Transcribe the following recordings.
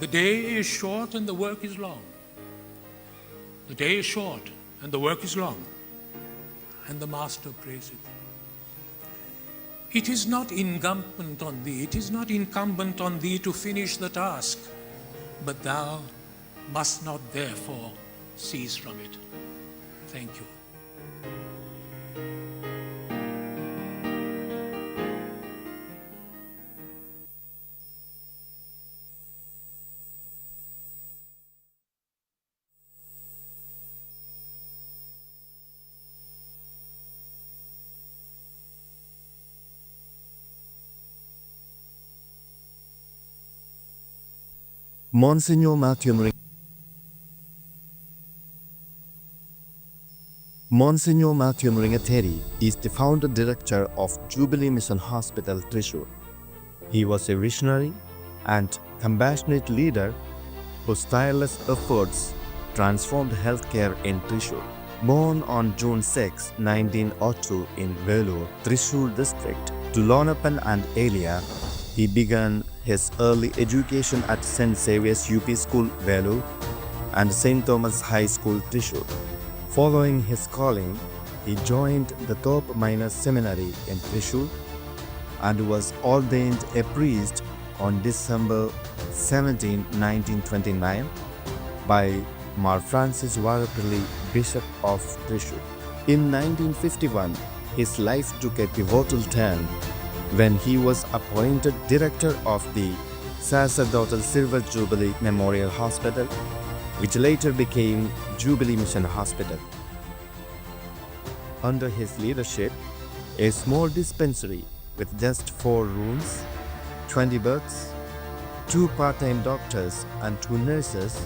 The day is short and the work is long. The day is short and the work is long. And the Master prays it. It is not incumbent on thee, to finish the task, but thou must not therefore cease from it. Thank you. Monsignor Mathew Muringathery is the founder director of Jubilee Mission Hospital, Thrissur. He was a visionary and compassionate leader whose tireless efforts transformed healthcare in Thrissur. Born on June 6, 1902 in Vellore, Thrissur district, to Lonappan and Elia, he began his early education at St. Xavier's UP School, Vellore, and St. Thomas High School, Thrissur. Following his calling, he joined the Top Minor Seminary in Thrissur and was ordained a priest on December 17, 1929 by Mar Francis Varapalli, Bishop of Thrissur. In 1951, his life took a pivotal turn when he was appointed director of the Sacerdotal Silver Jubilee Memorial Hospital, which later became Jubilee Mission Hospital. Under his leadership, a small dispensary with just 4 rooms, 20 beds, 2 part-time doctors and 2 nurses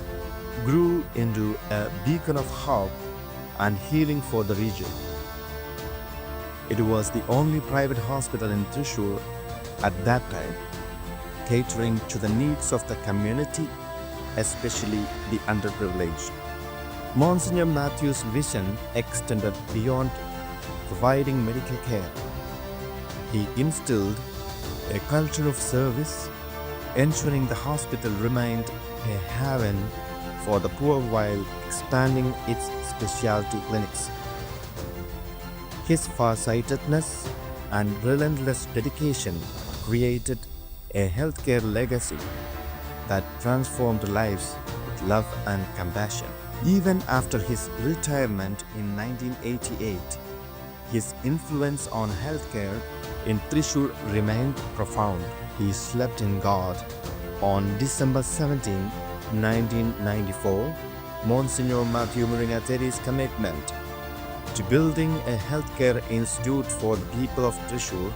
grew into a beacon of hope and healing for the region. It was the only private hospital in Thrissur at that time, catering to the needs of the community, especially the underprivileged. Monsignor Mathew's vision extended beyond providing medical care. He instilled a culture of service, ensuring the hospital remained a haven for the poor while expanding its specialty clinics. His farsightedness and relentless dedication created a healthcare legacy that transformed lives with love and compassion. Even after his retirement in 1988, his influence on healthcare in Thrissur remained profound. He slept in God. On December 17, 1994, Monsignor Mathew Muringathery's commitment to building a healthcare institute for the people of Thrissur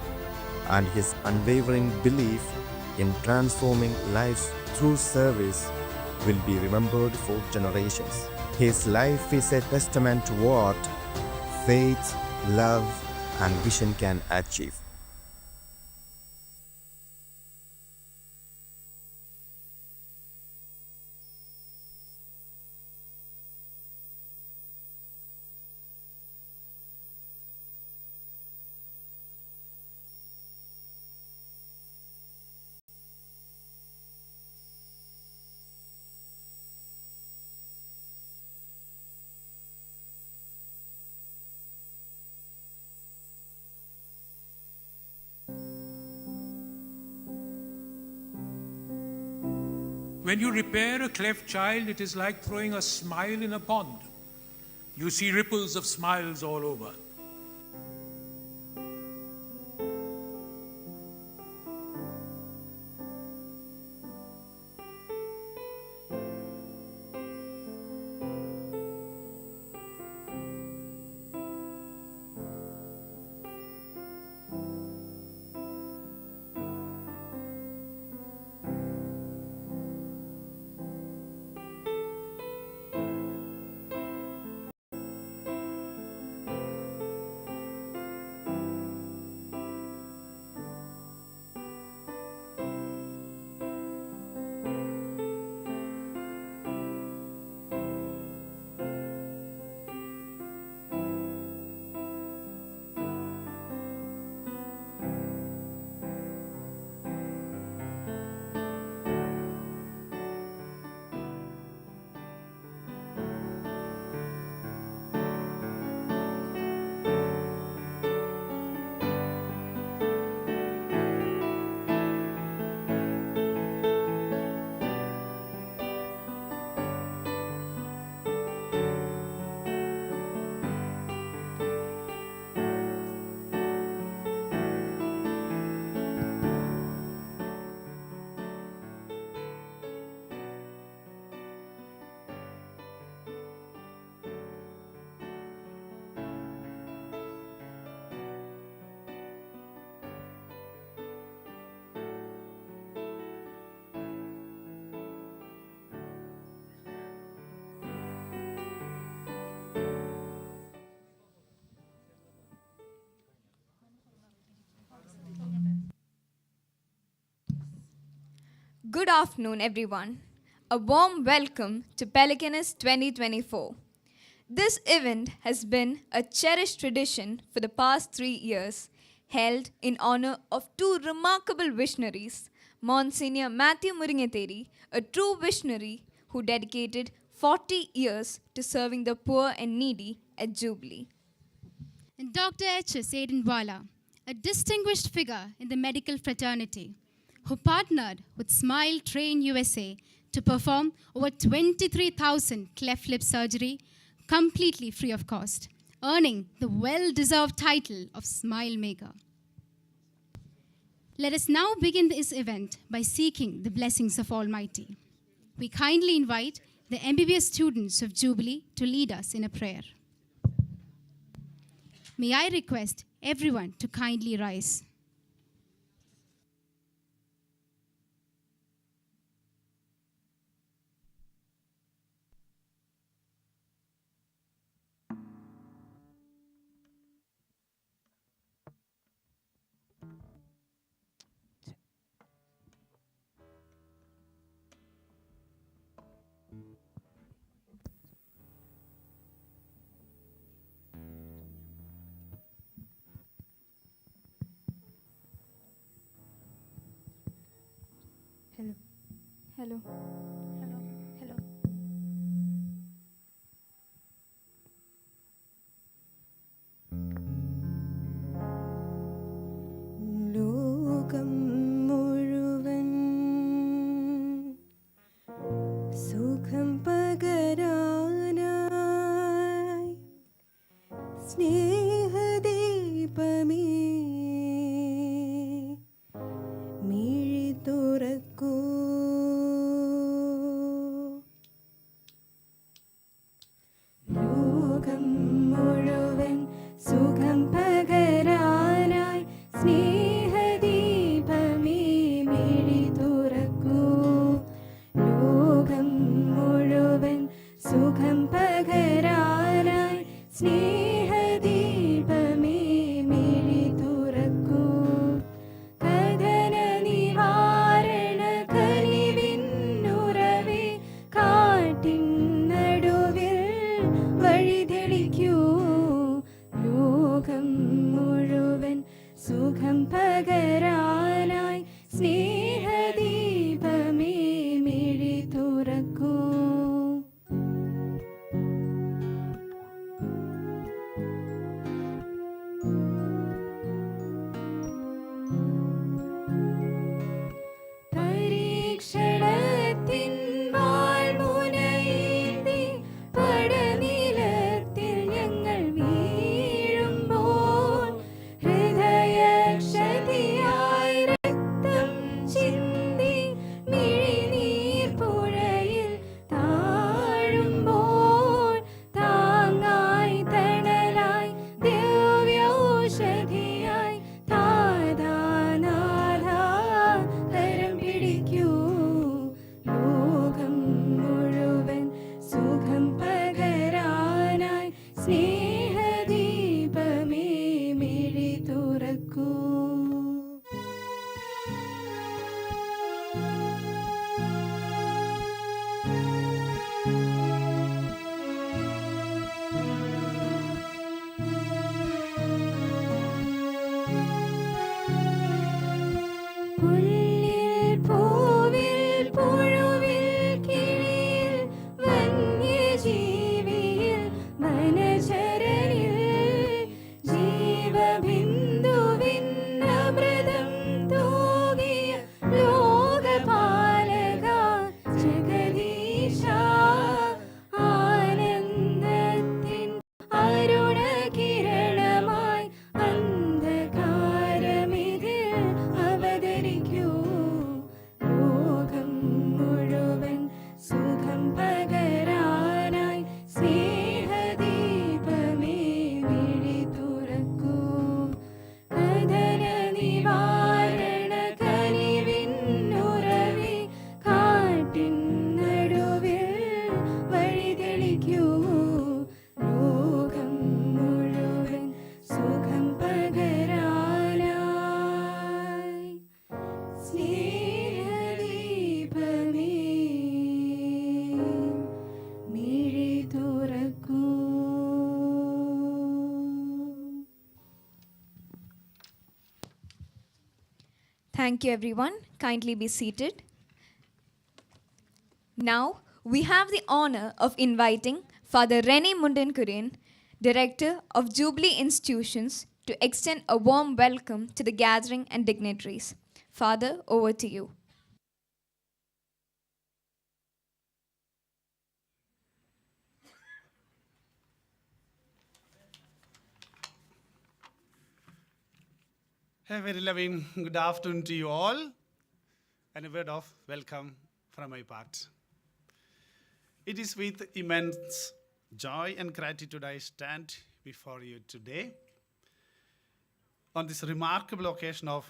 and his unwavering belief in transforming lives through service will be remembered for generations. His life is a testament to what faith, love, and vision can achieve. When you repair a cleft child, it is like throwing a smile in a pond. You see ripples of smiles all over. Good afternoon, everyone. A warm welcome to Pelecanus 2024. This event has been a cherished tradition for the past 3 years, held in honor of two remarkable visionaries, Msgr Mathew Muringathery, a true visionary who dedicated 40 years to serving the poor and needy at Jubilee, and Dr. H.S. Adenwalla, a distinguished figure in the medical fraternity, who partnered with Smile Train USA to perform over 23,000 cleft lip surgery completely free of cost, earning the well-deserved title of Smile Maker. Let us now begin this event by seeking the blessings of Almighty. We kindly invite the MBBS students of Jubilee to lead us in a prayer. May I request everyone to kindly rise. Hello. ലോകം മുഴുവൻ സുഖം പകരാനായി സ്നേഹദീപമേ മിഴി തുറക്കൂ. ലോകം മുഴുവൻ സുഖം പകരാനായി സ്നേഹദീപമേ മിഴി തുറക്കൂ. ലോകം മുഴുവൻ സുഖം പകരാനായി സ്നേഹദീപമേ മിഴി തുറക്കൂ. കഥന നിവാരണ കനിവിന്നുറവേ കാട്ടിൻ നടുവിൽ വഴിതെളിക്കൂ. ലോകം മുഴുവൻ സുഖം പകരാനായി സ്നേഹദീപമേ മിഴി തുറക്കൂ. പരീക്ഷണത്തിൻ വാൾമുനയേന്തി പടനിലത്തിൽ ഞങ്ങൾ വീഴുമ്പോൾ ഹൃദയക്ഷതിയായി രക്തം ചിന്തി മിഴിനീർ പുഴയിൽ താഴുമ്പോൾ താങ്ങായി തണലായി ദിവ്യൗഷധിയായി താതാനാഥ കരം പിടിക്കൂ. ലോകം മുഴുവൻ സുഖം പകരാനായി സ്നേഹദീപമേ മിഴി തുറക്കൂ. പുല്ലിൽ പൂവിൽ പുഴുവിൽ കിളിയിൽ വന്യജീവിയിൽ വനചര Thank you, everyone. Kindly be seated. Now, we have the honor of inviting Father Rene Mundenkurin, Director of Jubilee Institutions, to extend a warm welcome to the gathering and dignitaries. Father, over to you. A very loving good afternoon to you all, and a word of welcome from my part. It is with immense joy and gratitude I stand before you today on this remarkable occasion of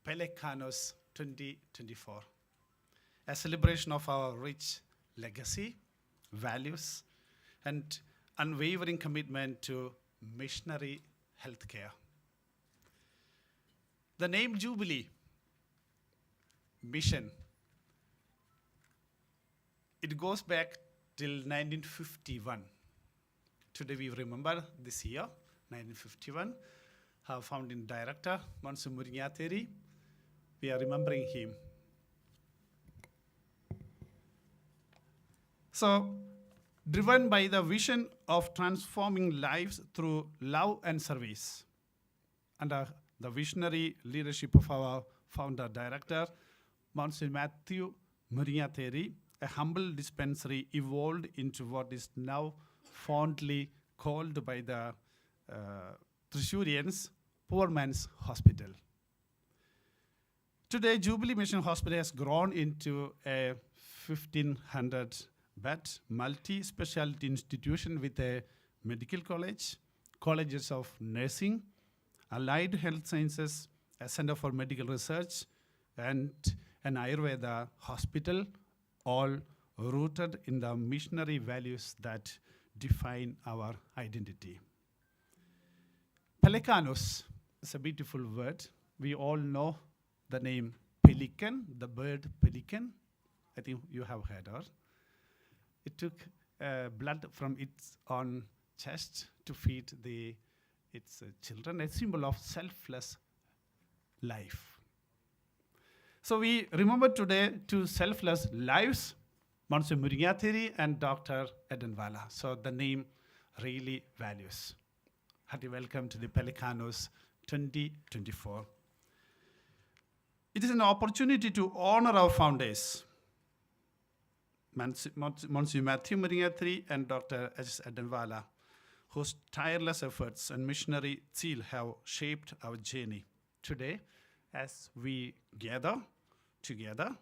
Pelecanus 2024, a celebration of our rich legacy, values, and unwavering commitment to missionary healthcare. The name Jubilee, mission, it goes back till 1951. Today we remember this year, 1951. Our founding director, Msgr Muringathery, we are remembering him. So, driven by the vision of transforming lives through love and service, under the visionary leadership of our founder director, Msgr Mathew Muringathery, a humble dispensary evolved into what is now fondly called by the Thrissurians Poor Man's Hospital. Today, Jubilee Mission Hospital has grown into a 1,500-bed multi-specialty institution with a medical college, colleges of nursing, allied health sciences, a center for medical research, and an Ayurveda hospital, all rooted in the missionary values that define our identity. Pelecanus is a beautiful word. We all know the name pelican, the bird pelican. I think you have heard of. It took blood from its own chest to feed its children, a symbol of selfless life. So we remember today two selfless lives, Msgr Muringathery and Dr. Adenwalla. So the name really values. Hearty welcome to the Pelecanus 2024. It is an opportunity to honor our founders, Msgr Mathew Muringathery and Dr. Adenwalla, whose tireless efforts and missionary zeal have shaped our journey. Today, as we gather together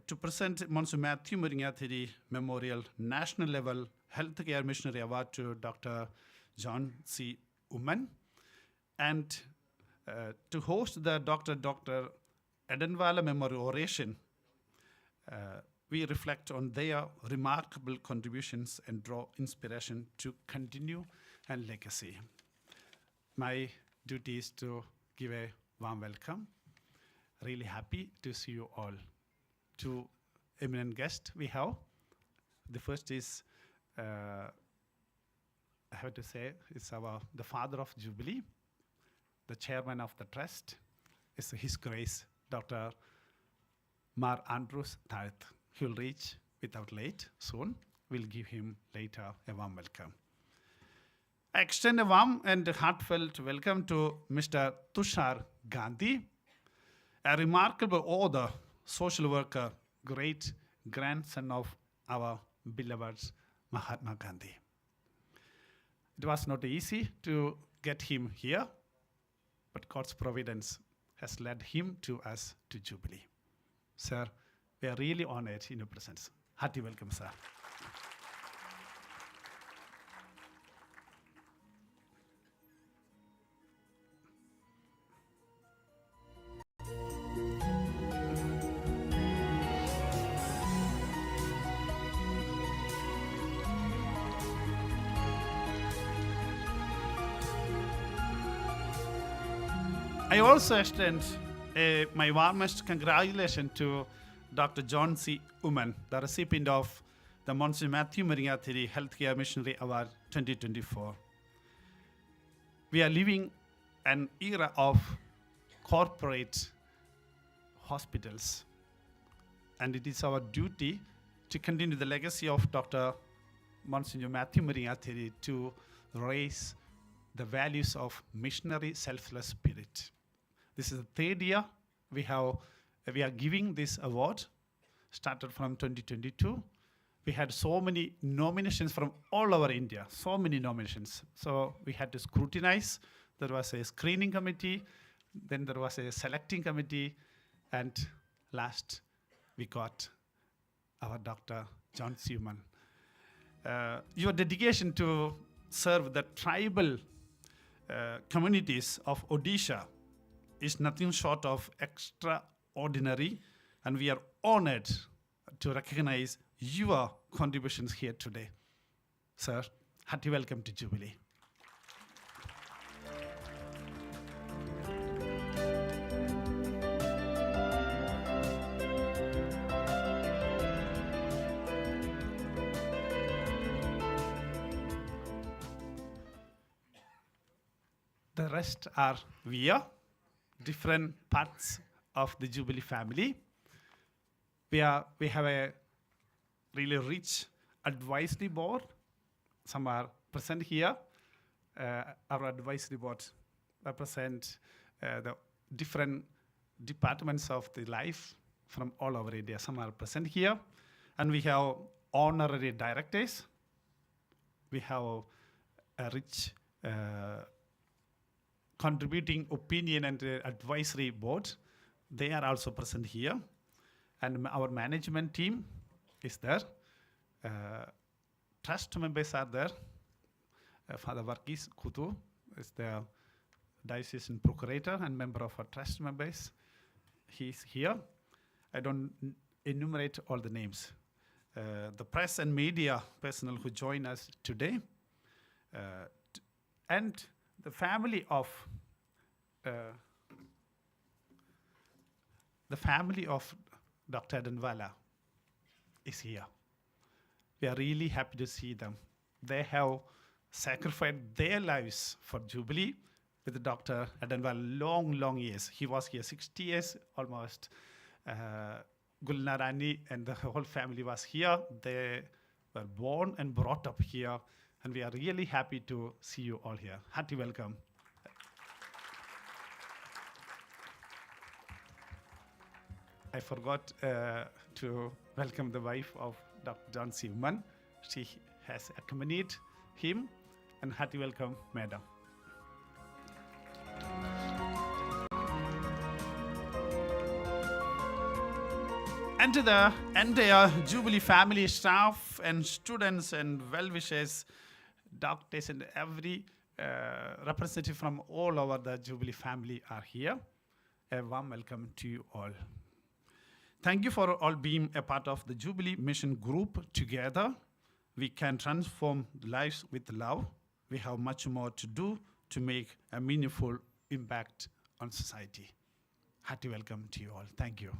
to present Msgr Mathew Muringathery Memorial National Level Healthcare Missionary Award to Dr. John C. Uman, and to host the Dr. Adenwalla Memorial Oration, we reflect on their remarkable contributions and draw inspiration to continue and legacy. My duty is to give a warm welcome. Really happy to see you all. Two eminent guests we have. The first is, I have to say, is the father of Jubilee, the chairman of the trust. It's His Grace, Dr. Mar Andrews Tarth. He will reach without late soon. We'll give him later a warm welcome. I extend a warm and heartfelt welcome to Mr. Tushar Gandhi, a remarkable author, social worker, great grandson of our beloved Mahatma Gandhi. It was not easy to get him here, but God's providence has led him to us to Jubilee. Sir, we are really honored in your presence. Hearty welcome, sir. I also extend my warmest congratulations to Dr. John C. Uman, the recipient of the Msgr Mathew Muringathery Healthcare Missionary Award 2024. We are living an era of corporate hospitals. And it is our duty to continue the legacy of Dr. Msgr Mathew Muringathery to raise the values of missionary selfless spirit. This is the third year we are giving this award, started from 2022. We had so many nominations from all over India, so many nominations. So we had to scrutinize. There was a screening committee, then there was a selecting committee, and last we got our Dr. John Suman. Your dedication to serve the tribal communities of Odisha is nothing short of extraordinary, and we are honored to recognize your contributions here today. Sir, hearty welcome to Jubilee. The rest are we are different parts of the Jubilee family. We have a really rich advisory board. Some are present here. Our advisory board represent the different departments of the life from all over India. Some are present here. And we have honorary directors. We have a rich contributing opinion and advisory board. They are also present here. And our management team is there. Trust members are there. Father Varghese Kutu is the diocesan procurator and member of our trust members. He's here. I don't enumerate all the names. The press and media personnel who join us today, and the family of Dr. Adenwalla is here. We are really happy to see them. They have sacrificed their lives for Jubilee with Dr. Adenwalla long years. He was here 60 years almost. Gulnarani and the whole family was here. They were born and brought up here. And we are really happy to see you all here. Hearty welcome. I forgot to welcome the wife of Dr. John Suman. She has accompanied him. And hearty welcome, Madam. And to the entire Jubilee family, staff and students and well-wishers, doctors and every representative from all over the Jubilee family are here. A warm welcome to you all. Thank you for all being a part of the Jubilee Mission Group. Together, we can transform lives with love. We have much more to do to make a meaningful impact on society. Hearty welcome to you all. Thank you.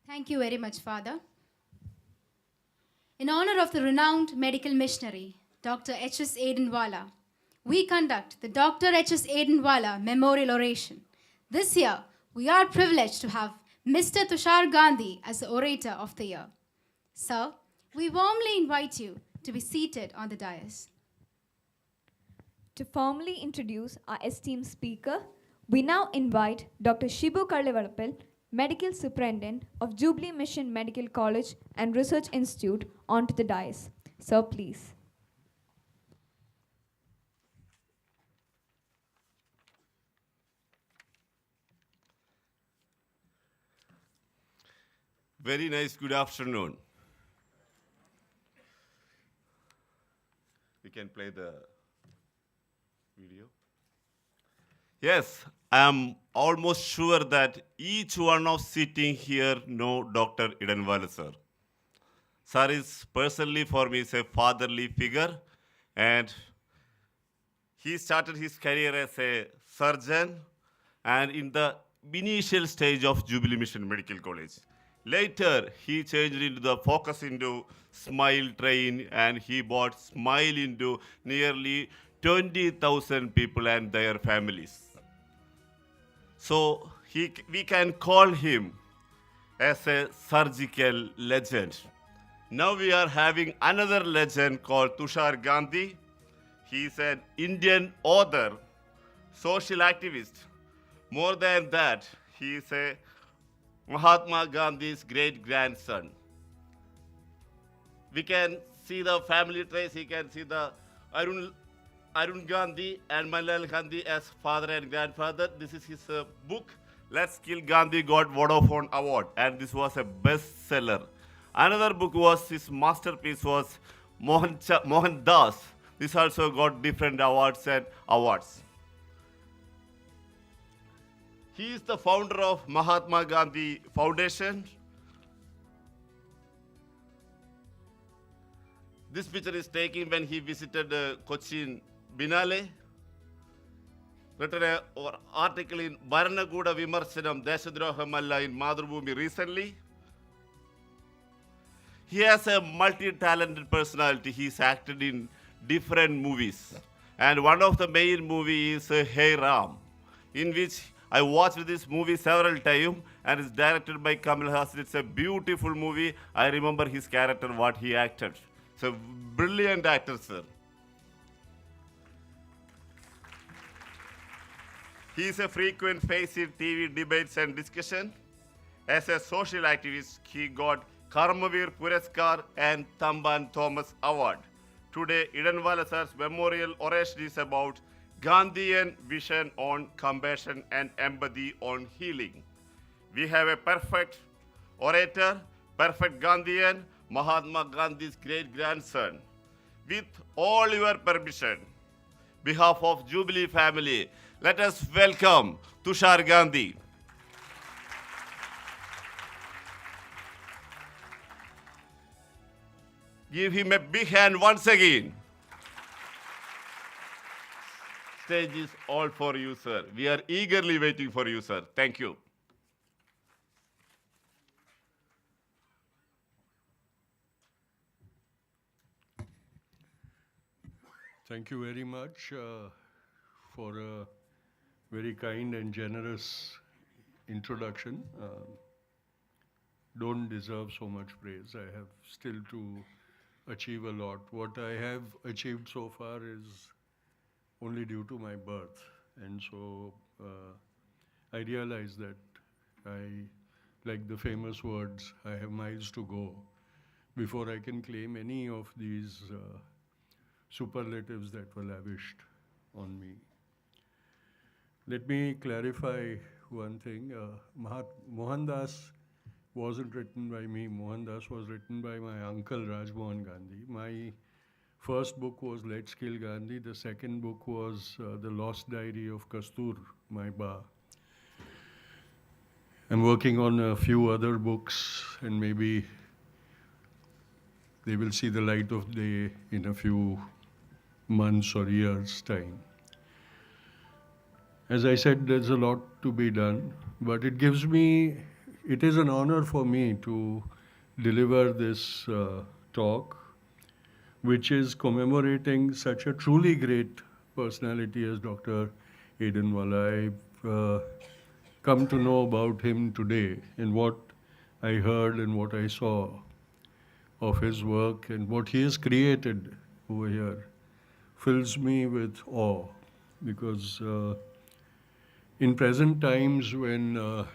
Thank you very much, Father. In honor of the renowned medical missionary, Dr. H.S. Adenwalla, we conduct the Dr. H.S. Adenwalla Memorial Oration. This year, we are privileged to have Mr. Tushar Gandhi as the Orator of the Year. Sir, we warmly invite you to be seated on the dais. To formally introduce our esteemed speaker, we now invite Dr. Shibu Kallivalappil, Medical Superintendent of Jubilee Mission Medical College and Research Institute, onto the dais. Sir, please. Very nice, good afternoon. We can play the video. Yes, I am almost sure that each one of sitting here know Dr. Adenwalla, sir. Sir is personally for me is a fatherly figure, and he started his career as a surgeon and in the initial stage of Jubilee Mission Medical College. Later, he changed into the focus into Smile Train, and he brought Smile into nearly 20,000 people and their families. So we can call him as a surgical legend. Now we are having another legend called Tushar Gandhi. He is an Indian author, social activist. More than that, he is a Mahatma Gandhi's great-grandson. We can see the family trace. He can see the Arun Gandhi and Malal Gandhi as father and grandfather. This is his book. Let's Kill Gandhi got Vodafone Award, and this was a bestseller. Another book was his masterpiece was Mohan Das. This also got different awards and awards. He is the founder of Mahatma Gandhi Foundation. This picture is taken when he visited Cochin Binale. Written an article in Bharanakuda Vimarsanam Deshadrohamalla in Madhubhumi recently. He has a multi-talented personality. He's acted in different movies. And one of the main movies is Hey Ram, in which I watched this movie several times, and it's directed by Kamal Hassan. It's a beautiful movie. I remember his character, what he acted. It's a brilliant actor, sir. He is a frequent face in TV debates and discussion. As a social activist, he got Karmavir Puraskar and Tamban Thomas Award. Today, Adenwalla sir's memorial oration is about Gandhian vision on compassion and empathy on healing. We have a perfect orator, perfect Gandhian, Mahatma Gandhi's great-grandson. With all your permission, behalf of Jubilee family, let us welcome Tushar Gandhi. Give him a big hand once again. Stage is all for you, sir. We are eagerly waiting for you, sir. Thank you. Thank you very much for a very kind and generous introduction. Don't deserve so much praise. I have still to achieve a lot. What I have achieved so far is only due to my birth. And so I realize that like the famous words, I have miles to go before I can claim any of these superlatives that were lavished on me. Let me clarify one thing. Mohandas wasn't written by me. Mohandas was written by my uncle Rajmohan Gandhi. My first book was Let's Kill Gandhi. The second book was The Lost Diary of Kastur, my ba. I'm working on a few other books, and maybe they will see the light of day in a few months or years' time. As I said, there's a lot to be done, but it is an honor for me to deliver this talk, which is commemorating such a truly great personality as Dr. Adenwalla. I've come to know about him today, and what I heard and what I saw of his work and what he has created over here fills me with awe, because in present times when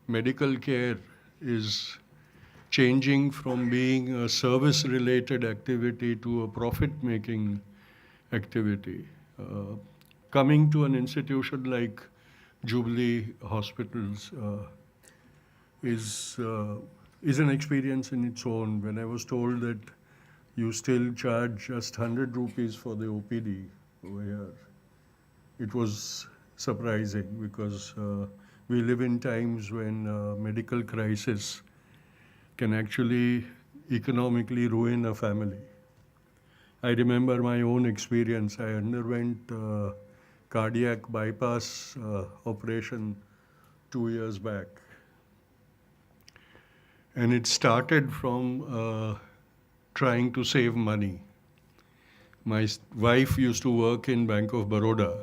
medical care is changing from being a service-related activity to a profit-making activity, coming to an institution like Jubilee Hospitals is an experience in its own. When I was told that you still charge just 100 rupees for the OPD over here, it was surprising, because we live in times when medical crisis can actually economically ruin a family. I remember my own experience. I underwent cardiac bypass operation 2 years back. And it started from trying to save money. My wife used to work in Bank of Baroda,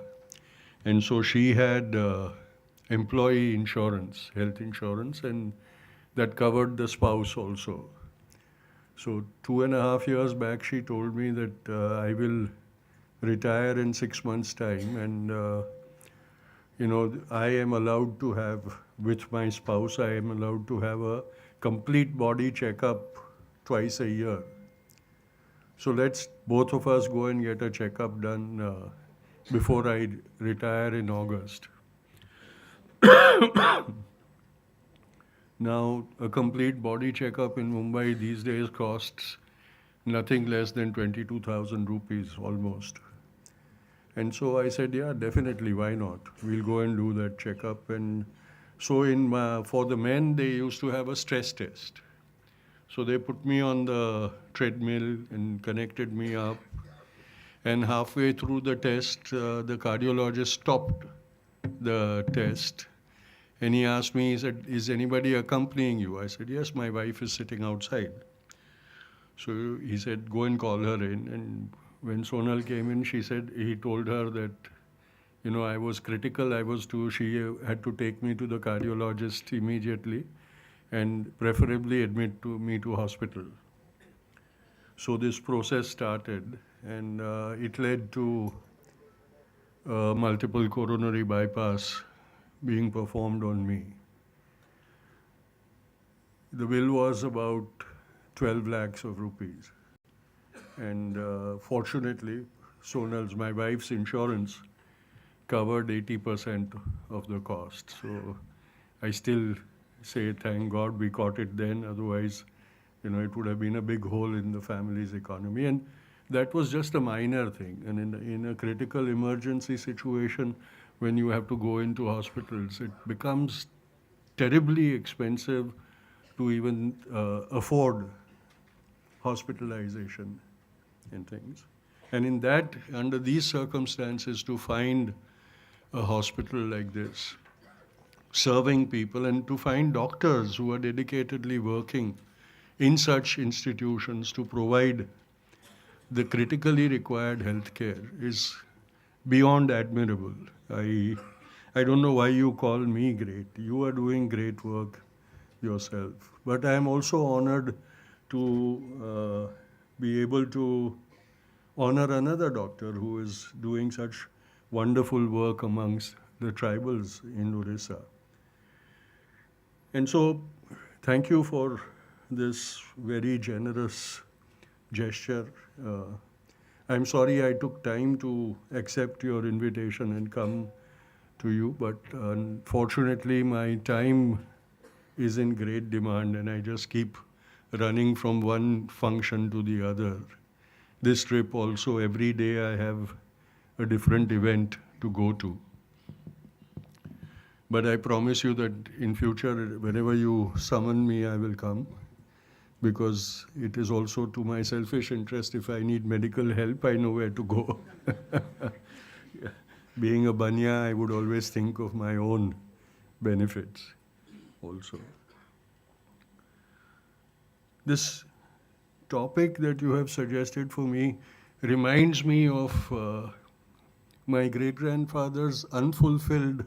and so she had employee insurance, health insurance, and that covered the spouse also. So 2.5 years back, she told me that I will retire in 6 months' time, and I am allowed to have, with my spouse, I am allowed to have a complete body checkup twice a year. So let's both of us go and get a checkup done before I retire in August. Now, a complete body checkup in Mumbai these days costs nothing less than 22,000 rupees almost. And so I said, yeah, definitely, why not? We'll go and do that checkup. And so for the men, they used to have a stress test. So they put me on the treadmill and connected me up. And halfway through the test, the cardiologist stopped the test. And he asked me, he said, is anybody accompanying you? I said, yes, my wife is sitting outside. So he said, go and call her in. And when Sonal came in, he told her that, I was critical. She had to take me to the cardiologist immediately and preferably admit me to hospital. So this process started, and it led to multiple coronary bypass being performed on me. The bill was about 12 lakhs of rupees. And fortunately, Sonal's, my wife's insurance, covered 80% of the cost. So I still say, thank God we caught it then. Otherwise, it would have been a big hole in the family's economy. And that was just a minor thing. And in a critical emergency situation, when you have to go into hospitals, it becomes terribly expensive to even afford hospitalization and things. And under these circumstances, to find a hospital like this, serving people, and to find doctors who are dedicatedly working in such institutions to provide the critically required health care is beyond admirable. I don't know why you call me great. You are doing great work yourself. But I am also honored to be able to honor another doctor who is doing such wonderful work amongst the tribals in Orissa. And so, thank you for this very generous gesture. I'm sorry I took time to accept your invitation and come to you, but unfortunately my time is in great demand and I just keep running from one function to the other. This trip also, every day I have a different event to go to. But I promise you that in future, whenever you summon me, I will come, because it is also to my selfish interest. If I need medical help, I know where to go. Being a Banya, I would always think of my own benefits also. This topic that you have suggested for me reminds me of my great-grandfather's unfulfilled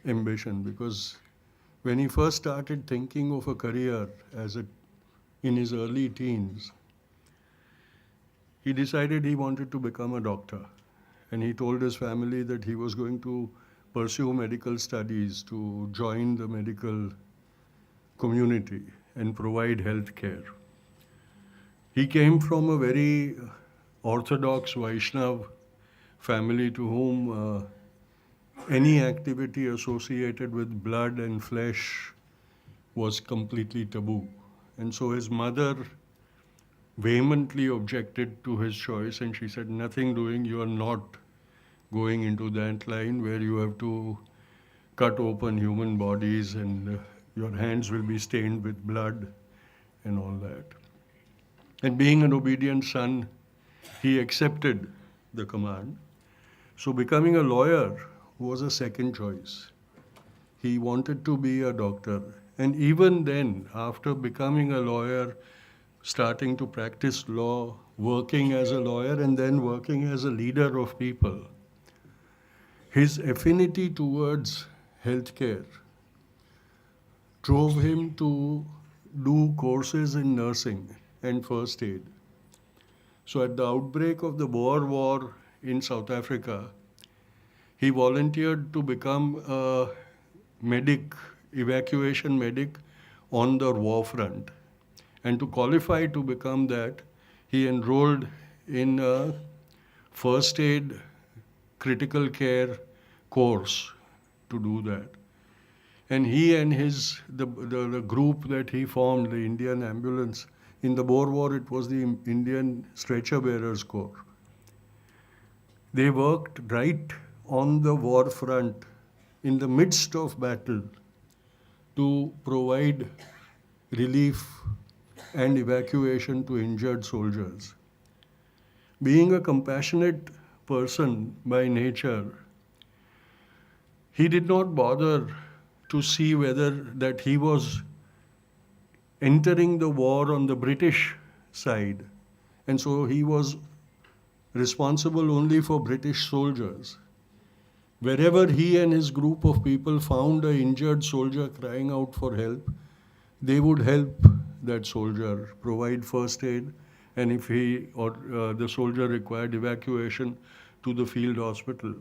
ambition, because when he first started thinking of a career in his early teens, he decided he wanted to become a doctor. And he told his family that he was going to pursue medical studies to join the medical community and provide health care. He came from a very orthodox Vaishnav family to whom any activity associated with blood and flesh was completely taboo. And so his mother vehemently objected to his choice, and she said, nothing doing, you are not going into that line where you have to cut open human bodies and your hands will be stained with blood and all that. And being an obedient son, he accepted the command. So becoming a lawyer was a second choice. He wanted to be a doctor. And even then, after becoming a lawyer, starting to practice law, working as a lawyer, and then working as a leader of people, his affinity towards healthcare drove him to do courses in nursing and first aid. So at the outbreak of the Boer War in South Africa, he volunteered to become a medic, evacuation medic on the war front. And to qualify to become that, he enrolled in a first aid critical care course to do that. And he and the group that he formed, the Indian Ambulance, in the Boer War it was the Indian Stretcher Bearers Corps. They worked right on the war front in the midst of battle to provide relief and evacuation to injured soldiers. Being a compassionate person by nature, he did not bother to see whether that he was entering the war on the British side, and so he was responsible only for British soldiers. Wherever he and his group of people found an injured soldier crying out for help, they would help that soldier, provide first aid, and if he or the soldier required evacuation to the field hospital,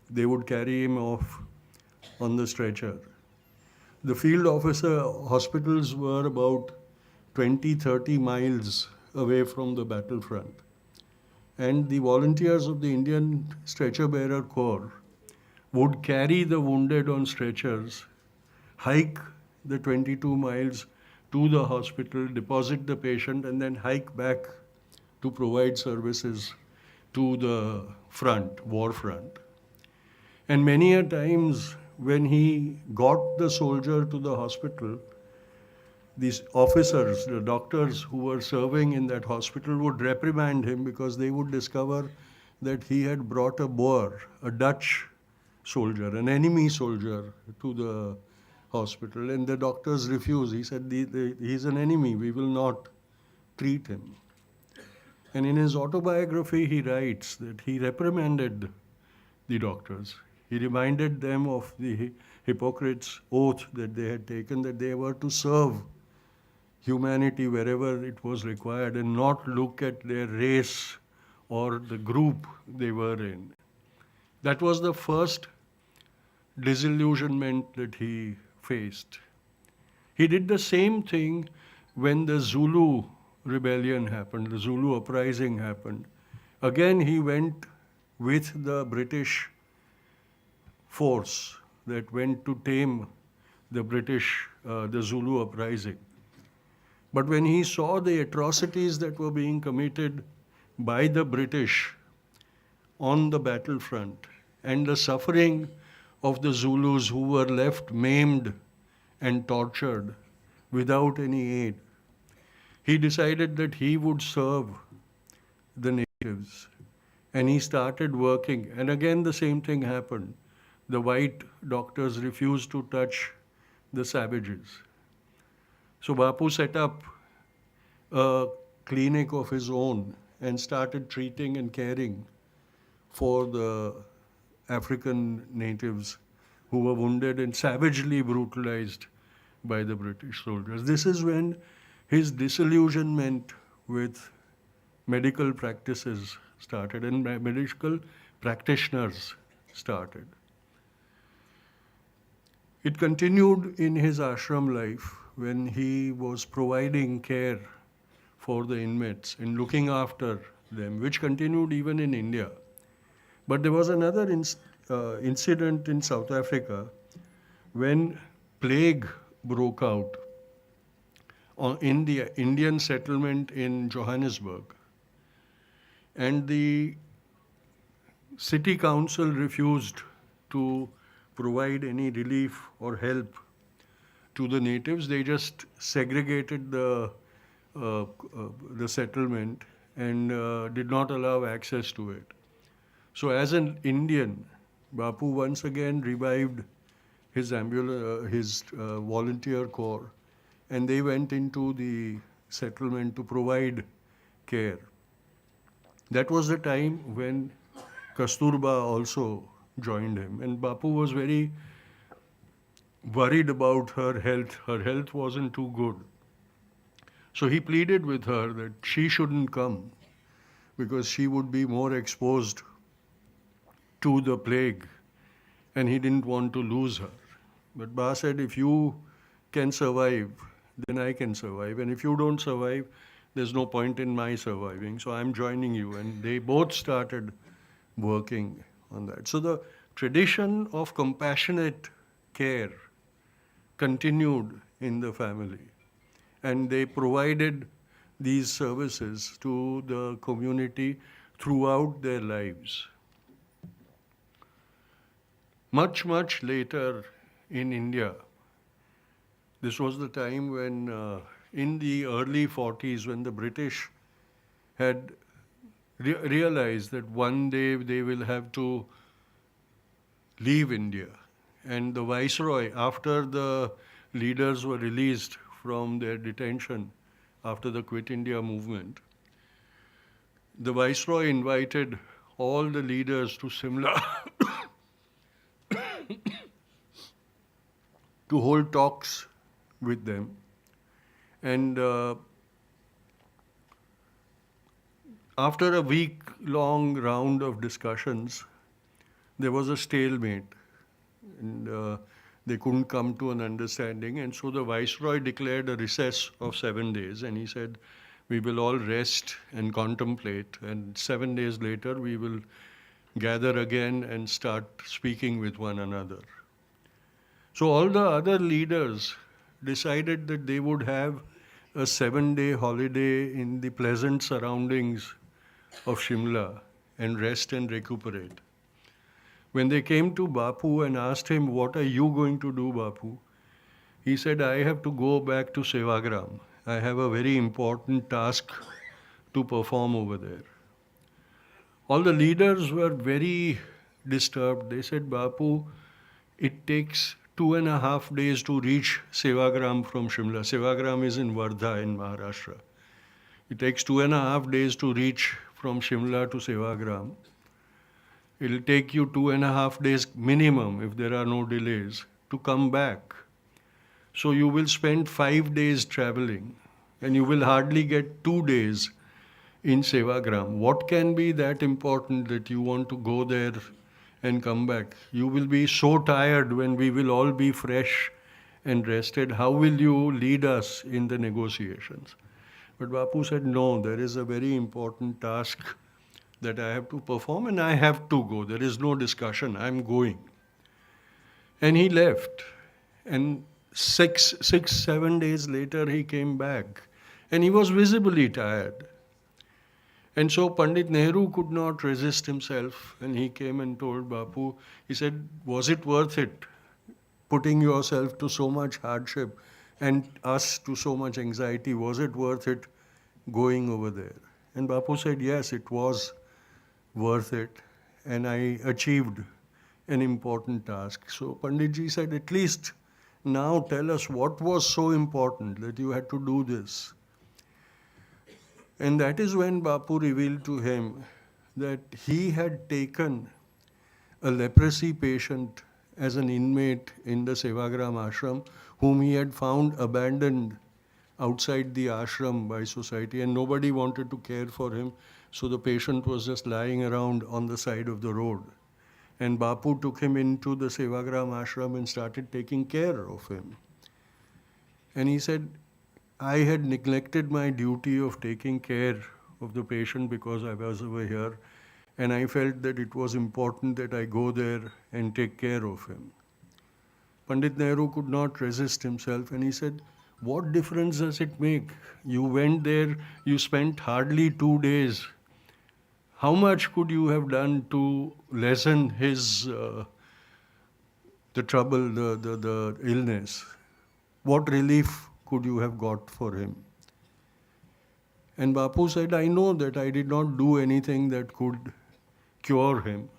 they would carry him off on the stretcher. The field hospitals were about 20-30 miles away from the battlefront. And the volunteers of the Indian Stretcher Bearer Corps would carry the wounded on stretchers, hike the 22 miles to the hospital, deposit the patient, and then hike back to provide services to the front, war front. And many a times when he got the soldier to the hospital, these officers, the doctors who were serving in that hospital would reprimand him because they would discover that he had brought a Boer, a Dutch soldier, an enemy soldier to the hospital, and the doctors refused. He said, he's an enemy, we will not treat him. And in his autobiography, he writes that he reprimanded the doctors. He reminded them of the Hippocrates' oath that they had taken, that they were to serve humanity wherever it was required and not look at their race or the group they were in. That was the first disillusionment that he faced. He did the same thing when the Zulu rebellion happened, the Zulu uprising happened. Again, he went with the British force that went to tame the British, the Zulu uprising. But when he saw the atrocities that were being committed by the British on the battlefront and the suffering of the Zulus who were left maimed and tortured without any aid, he decided that he would serve the natives. And he started working. And again, the same thing happened. The white doctors refused to touch the savages. So Bapu set up a clinic of his own and started treating and caring for the African natives who were wounded and savagely brutalized by the British soldiers. This is when his disillusionment with medical practices started and medical practitioners started. It continued in his ashram life when he was providing care for the inmates and looking after them, which continued even in India. But there was another incident in South Africa when plague broke out in the Indian settlement in Johannesburg. And the city council refused to provide any relief or help to the natives. They just segregated the settlement and did not allow access to it. So as an Indian, Bapu once again revived his volunteer corps, and they went into the settlement to provide care. That was the time when Kasturba also joined him, and Bapu was very worried about her health. Her health wasn't too good. So he pleaded with her that she shouldn't come because she would be more exposed to the plague, and he didn't want to lose her. But Ba said, if you can survive, then I can survive. And if you don't survive, there's no point in my surviving. So I'm joining you. And they both started working on that. So the tradition of compassionate care continued in the family. And they provided these services to the community throughout their lives. Much, much later in India, this was the time when, in the early 40s, when the British had realized that one day they will have to leave India. And the Viceroy, after the leaders were released from their detention after the Quit India movement, the Viceroy invited all the leaders to Simla to hold talks with them. And after a week-long round of discussions, there was a stalemate. And they couldn't come to an understanding. And so the Viceroy declared a recess of 7 days. And he said, we will all rest and contemplate. And 7 days later, we will gather again and start speaking with one another. So all the other leaders decided that they would have a 7-day holiday in the pleasant surroundings of Shimla and rest and recuperate. When they came to Bapu and asked him, what are you going to do, Bapu? He said, I have to go back to Sevagram. I have a very important task to perform over there. All the leaders were very disturbed. They said, Bapu, it takes 2.5 days to reach Sevagram from Shimla. Sevagram is in Wardha in Maharashtra. It takes 2.5 days to reach from Shimla to Sevagram. It'll take you 2.5 days minimum, if there are no delays, to come back. So you will spend 5 days traveling, and you will hardly get 2 days in Sevagram. What can be that important that you want to go there and come back? You will be so tired when we will all be fresh and rested. How will you lead us in the negotiations? But Bapu said, no, there is a very important task that I have to perform, and I have to go. There is no discussion. I'm going. And he left. And 7 days later, he came back. And he was visibly tired. And so Pandit Nehru could not resist himself, and he came and told Bapu, he said, was it worth it, putting yourself to so much hardship and us to so much anxiety? Was it worth it going over there? And Bapu said, yes, it was worth it, and I achieved an important task. So Panditji said, at least now tell us what was so important that you had to do this. And that is when Bapu revealed to him that he had taken a leprosy patient as an inmate in the Sevagram ashram, whom he had found abandoned outside the ashram by society, and nobody wanted to care for him. So the patient was just lying around on the side of the road. And Bapu took him into the Sevagram ashram and started taking care of him. And he said, I had neglected my duty of taking care of the patient because I was over here, and I felt that it was important that I go there and take care of him. Pandit Nehru could not resist himself, and he said, what difference does it make? You went there, you spent hardly 2 days. How much could you have done to lessen his the trouble, the illness? What relief could you have got for him? And Bapu said, I know that I did not do anything that could cure him,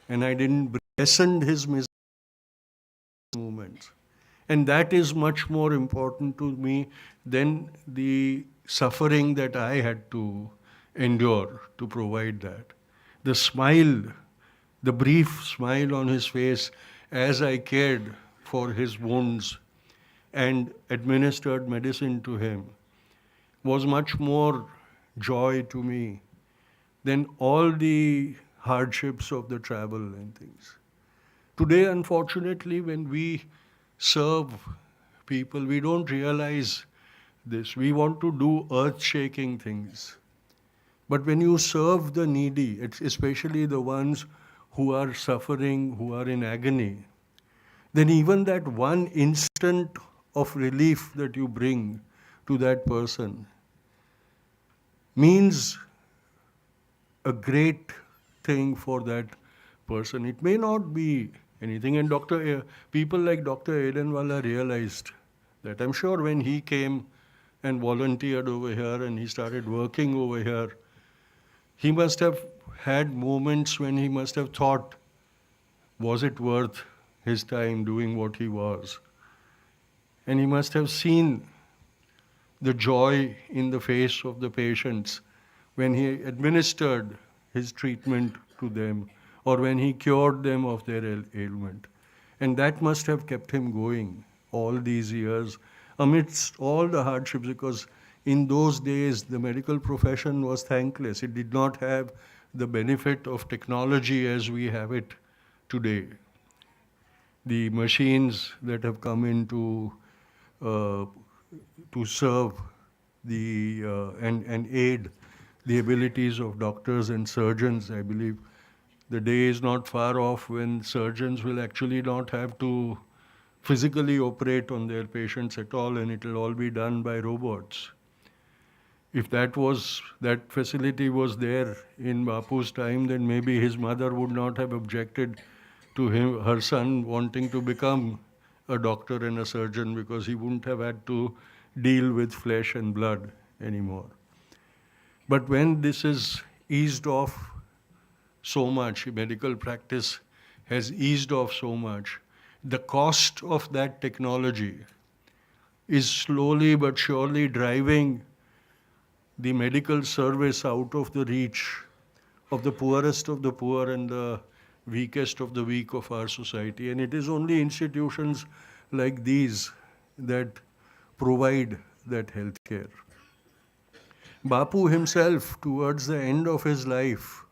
and I didn't lessen his movements. And that is much more important to me than the suffering that I had to endure to provide that. The smile, the brief smile on his face as I cared for his wounds and administered medicine to him was much more joy to me than all the hardships of the travel and things. Today, unfortunately, when we serve people, we don't realize this. We want to do earth-shaking things. But when you serve the needy, especially the ones who are suffering, who are in agony, then even that one instant of relief that you bring to that person means a great thing for that person. It may not be anything, and people like Dr. Adenwalla realized that. I'm sure when he came and volunteered over here and he started working over here, he must have had moments when he must have thought, was it worth his time doing what he was? And he must have seen the joy in the face of the patients when he administered his treatment to them or when he cured them of their ailment. And that must have kept him going all these years amidst all the hardships, because in those days the medical profession was thankless. It did not have the benefit of technology as we have it today. The machines that have come in to serve and aid the abilities of doctors and surgeons, I believe the day is not far off when surgeons will actually not have to physically operate on their patients at all, and it will all be done by robots. If that facility was there in Bapu's time, then maybe his mother would not have objected to her son wanting to become a doctor and a surgeon, because he wouldn't have had to deal with flesh and blood anymore. But when this is eased off so much, medical practice has eased off so much, the cost of that technology is slowly but surely driving the medical service out of the reach of the poorest of the poor and the weakest of the weak of our society. And it is only institutions like these that provide that health care. Bapu himself, towards the end of his life,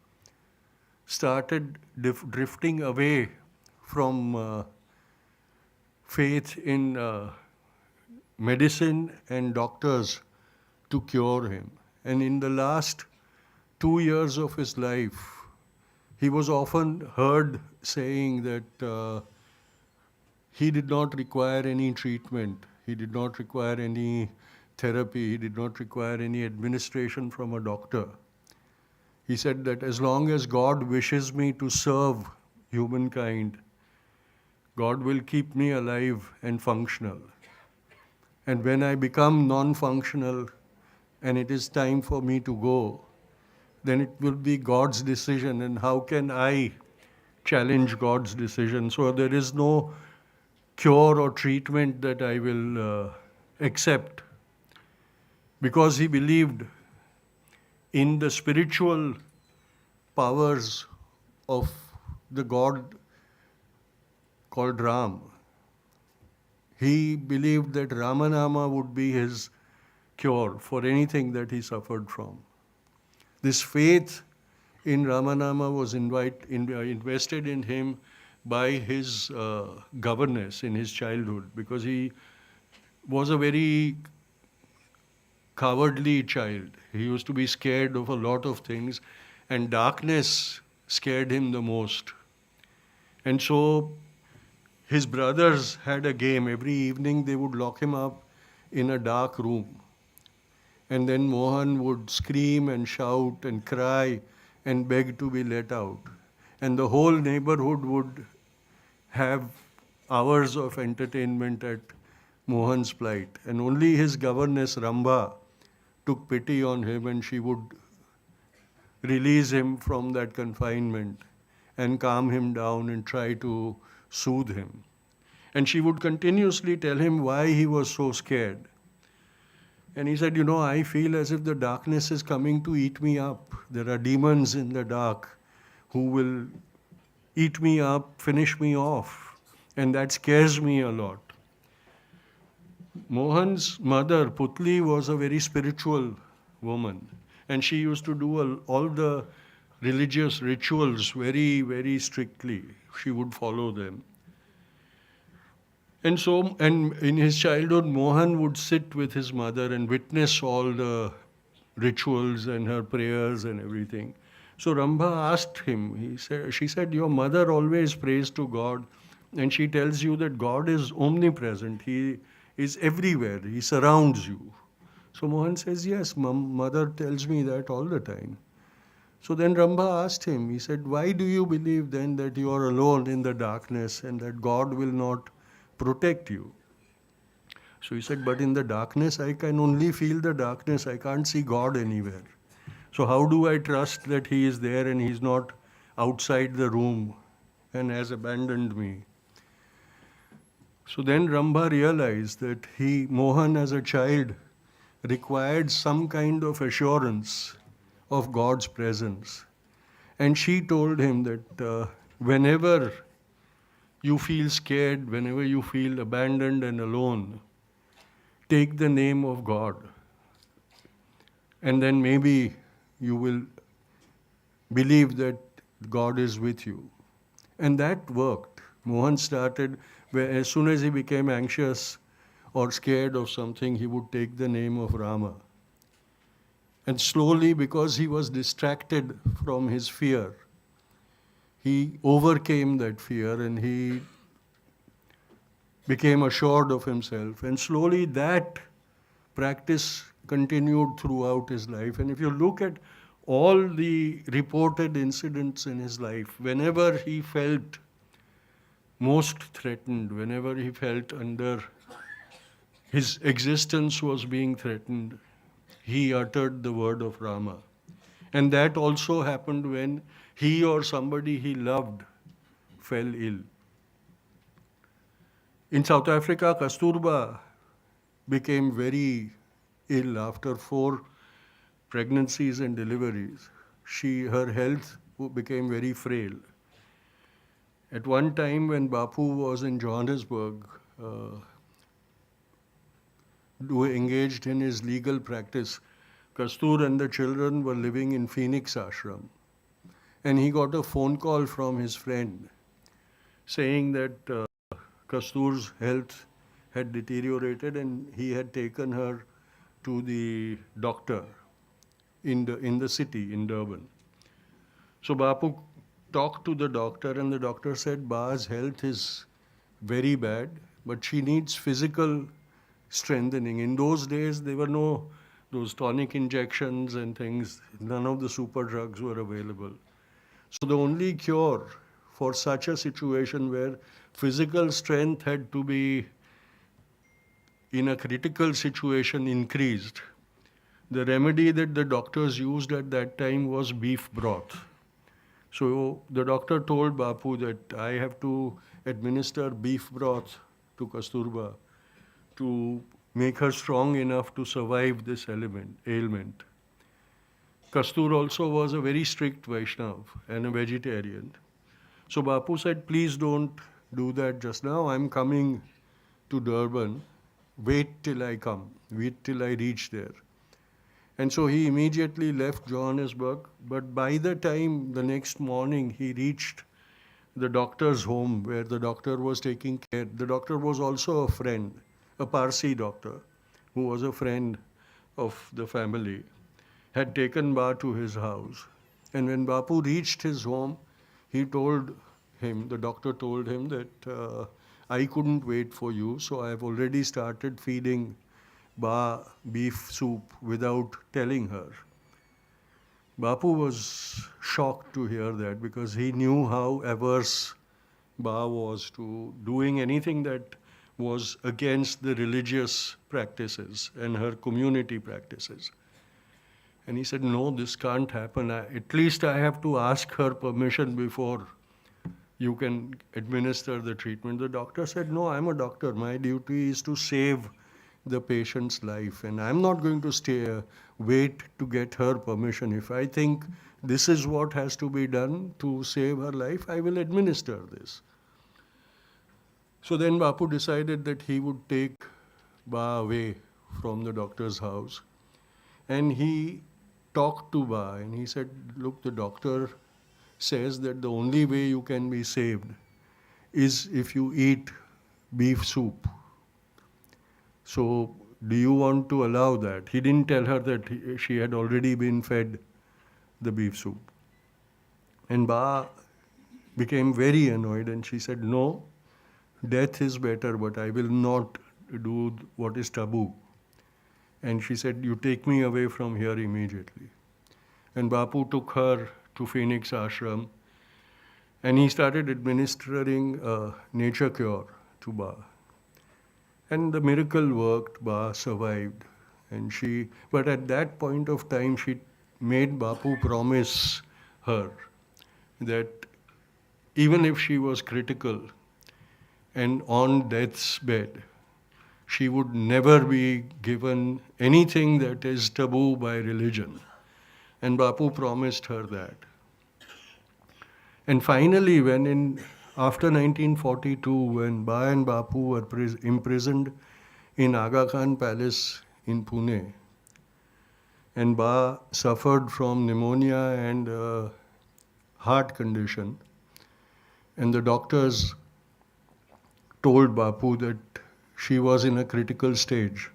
started drifting away from faith in medicine and doctors to cure him. And in the last 2 years of his life, he was often heard saying that he did not require any treatment, he did not require any therapy, he did not require any administration from a doctor. He said that as long as God wishes me to serve humankind, God will keep me alive and functional. And when I become non-functional and it is time for me to go, then it will be God's decision, and how can I challenge God's decision? So there is no cure or treatment that I will accept, because he believed in the spiritual powers of the God called Ram. He believed that Ramanama would be his cure for anything that he suffered from. This faith in Ramanama was invested in him by his governess in his childhood, because he was a very cowardly child. He used to be scared of a lot of things, and darkness scared him the most. And so his brothers had a game. Every evening they would lock him up in a dark room. And then Mohan would scream and shout and cry and beg to be let out. And the whole neighborhood would have hours of entertainment at Mohan's plight. And only his governess Ramba took pity on him, and she would release him from that confinement and calm him down and try to soothe him. And she would continuously tell him why he was so scared. And he said, I feel as if the darkness is coming to eat me up. There are demons in the dark who will eat me up, finish me off. And that scares me a lot. Mohan's mother, Putli, was a very spiritual woman. And she used to do all the religious rituals very, very strictly. She would follow them. And in his childhood, Mohan would sit with his mother and witness all the rituals and her prayers and everything. So Rambha asked him, she said, your mother always prays to God, and she tells you that God is omnipresent. He is everywhere. He surrounds you. So Mohan says, yes, mother tells me that all the time. So then Rambha asked him, he said, why do you believe then that you are alone in the darkness and that God will not protect you? So he said, but in the darkness, I can only feel the darkness. I can't see God anywhere. So how do I trust that He is there and He's not outside the room and has abandoned me? So then Rambha realized that Mohan as a child required some kind of assurance of God's presence. And she told him that whenever you feel scared, whenever you feel abandoned and alone, take the name of God. And then maybe you will believe that God is with you. And that worked. Mohan started, where as soon as he became anxious or scared of something, he would take the name of Rama. And slowly, because he was distracted from his fear, he overcame that fear and he became assured of himself. And slowly that practice continued throughout his life. And if you look at all the reported incidents in his life, whenever he felt most threatened, whenever he felt his existence was being threatened, he uttered the word of Rama. And that also happened when he or somebody he loved fell ill. In South Africa, Kasturba became very ill after 4 pregnancies and deliveries. Her health became very frail. At one time when Bapu was in Johannesburg, engaged in his legal practice, Kastur and the children were living in Phoenix Ashram. And he got a phone call from his friend saying that Kastur's health had deteriorated and he had taken her to the doctor in the city, in Durban. So Bapu talked to the doctor and the doctor said, Ba's health is very bad, but she needs physical strengthening. In those days, there were those tonic injections and things. None of the super drugs were available. So the only cure for such a situation where physical strength had to be, in a critical situation, increased, the remedy that the doctors used at that time was beef broth. So the doctor told Bapu that I have to administer beef broth to Kasturba to make her strong enough to survive this ailment. Kastur also was a very strict Vaishnav and a vegetarian. So Bapu said, please don't do that just now. I'm coming to Durban. Wait till I come. Wait till I reach there. And so he immediately left Johannesburg. But by the time the next morning he reached the doctor's home where the doctor was taking care, the doctor was also a friend, a Parsi doctor who was a friend of the family, had taken Ba to his house. And when Bapu reached his home, the doctor told him that I couldn't wait for you, so I've already started feeding Ba beef soup without telling her. Bapu was shocked to hear that because he knew how averse Ba was to doing anything that was against the religious practices and her community practices. And he said, no, this can't happen. At least I have to ask her permission before you can administer the treatment. The doctor said, no, I'm a doctor. My duty is to save the patient's life. And I'm not going to wait to get her permission. If I think this is what has to be done to save her life, I will administer this. So then Bapu decided that he would take Ba away from the doctor's house. And he talked to Ba and he said, look, the doctor says that the only way you can be saved is if you eat beef soup. So do you want to allow that? He didn't tell her that she had already been fed the beef soup. And Ba became very annoyed and she said, no, death is better, but I will not do what is taboo. And she said, you take me away from here immediately. And Bapu took her to Phoenix Ashram and he started administering a nature cure to Ba. And the miracle worked, Ba survived. But at that point of time, she made Bapu promise her that even if she was critical and on death's bed, she would never be given anything that is taboo by religion. And Bapu promised her that. And finally, after 1942, when Ba and Bapu were imprisoned in Aga Khan Palace in Pune, and Ba suffered from pneumonia and a heart condition, and the doctors told Bapu that she was in a critical stage.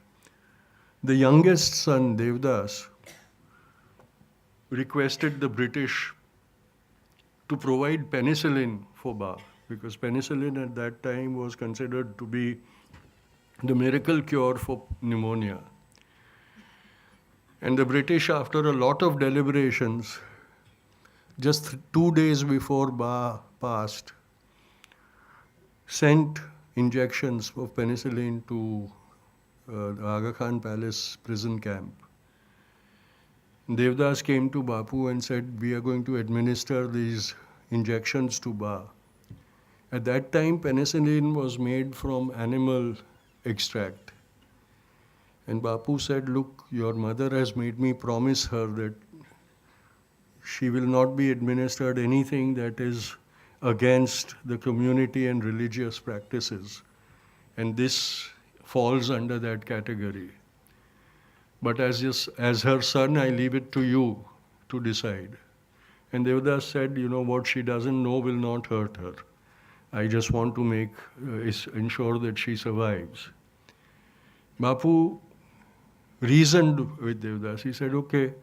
The youngest son, Devdas, requested the British to provide penicillin for Ba, because penicillin at that time was considered to be the miracle cure for pneumonia. And the British, after a lot of deliberations, just 2 days before Ba passed, sent injections of penicillin to the Aga Khan Palace prison camp. Devdas came to Bapu and said, we are going to administer these injections to Ba. At that time, penicillin was made from animal extract. And Bapu said, look, your mother has made me promise her that she will not be administered anything that is against the community and religious practices. And this falls under that category. But as her son, I leave it to you to decide. And Devdas said, what she doesn't know will not hurt her. I just want to ensure that she survives. Bapu reasoned with Devdas. He said, okay,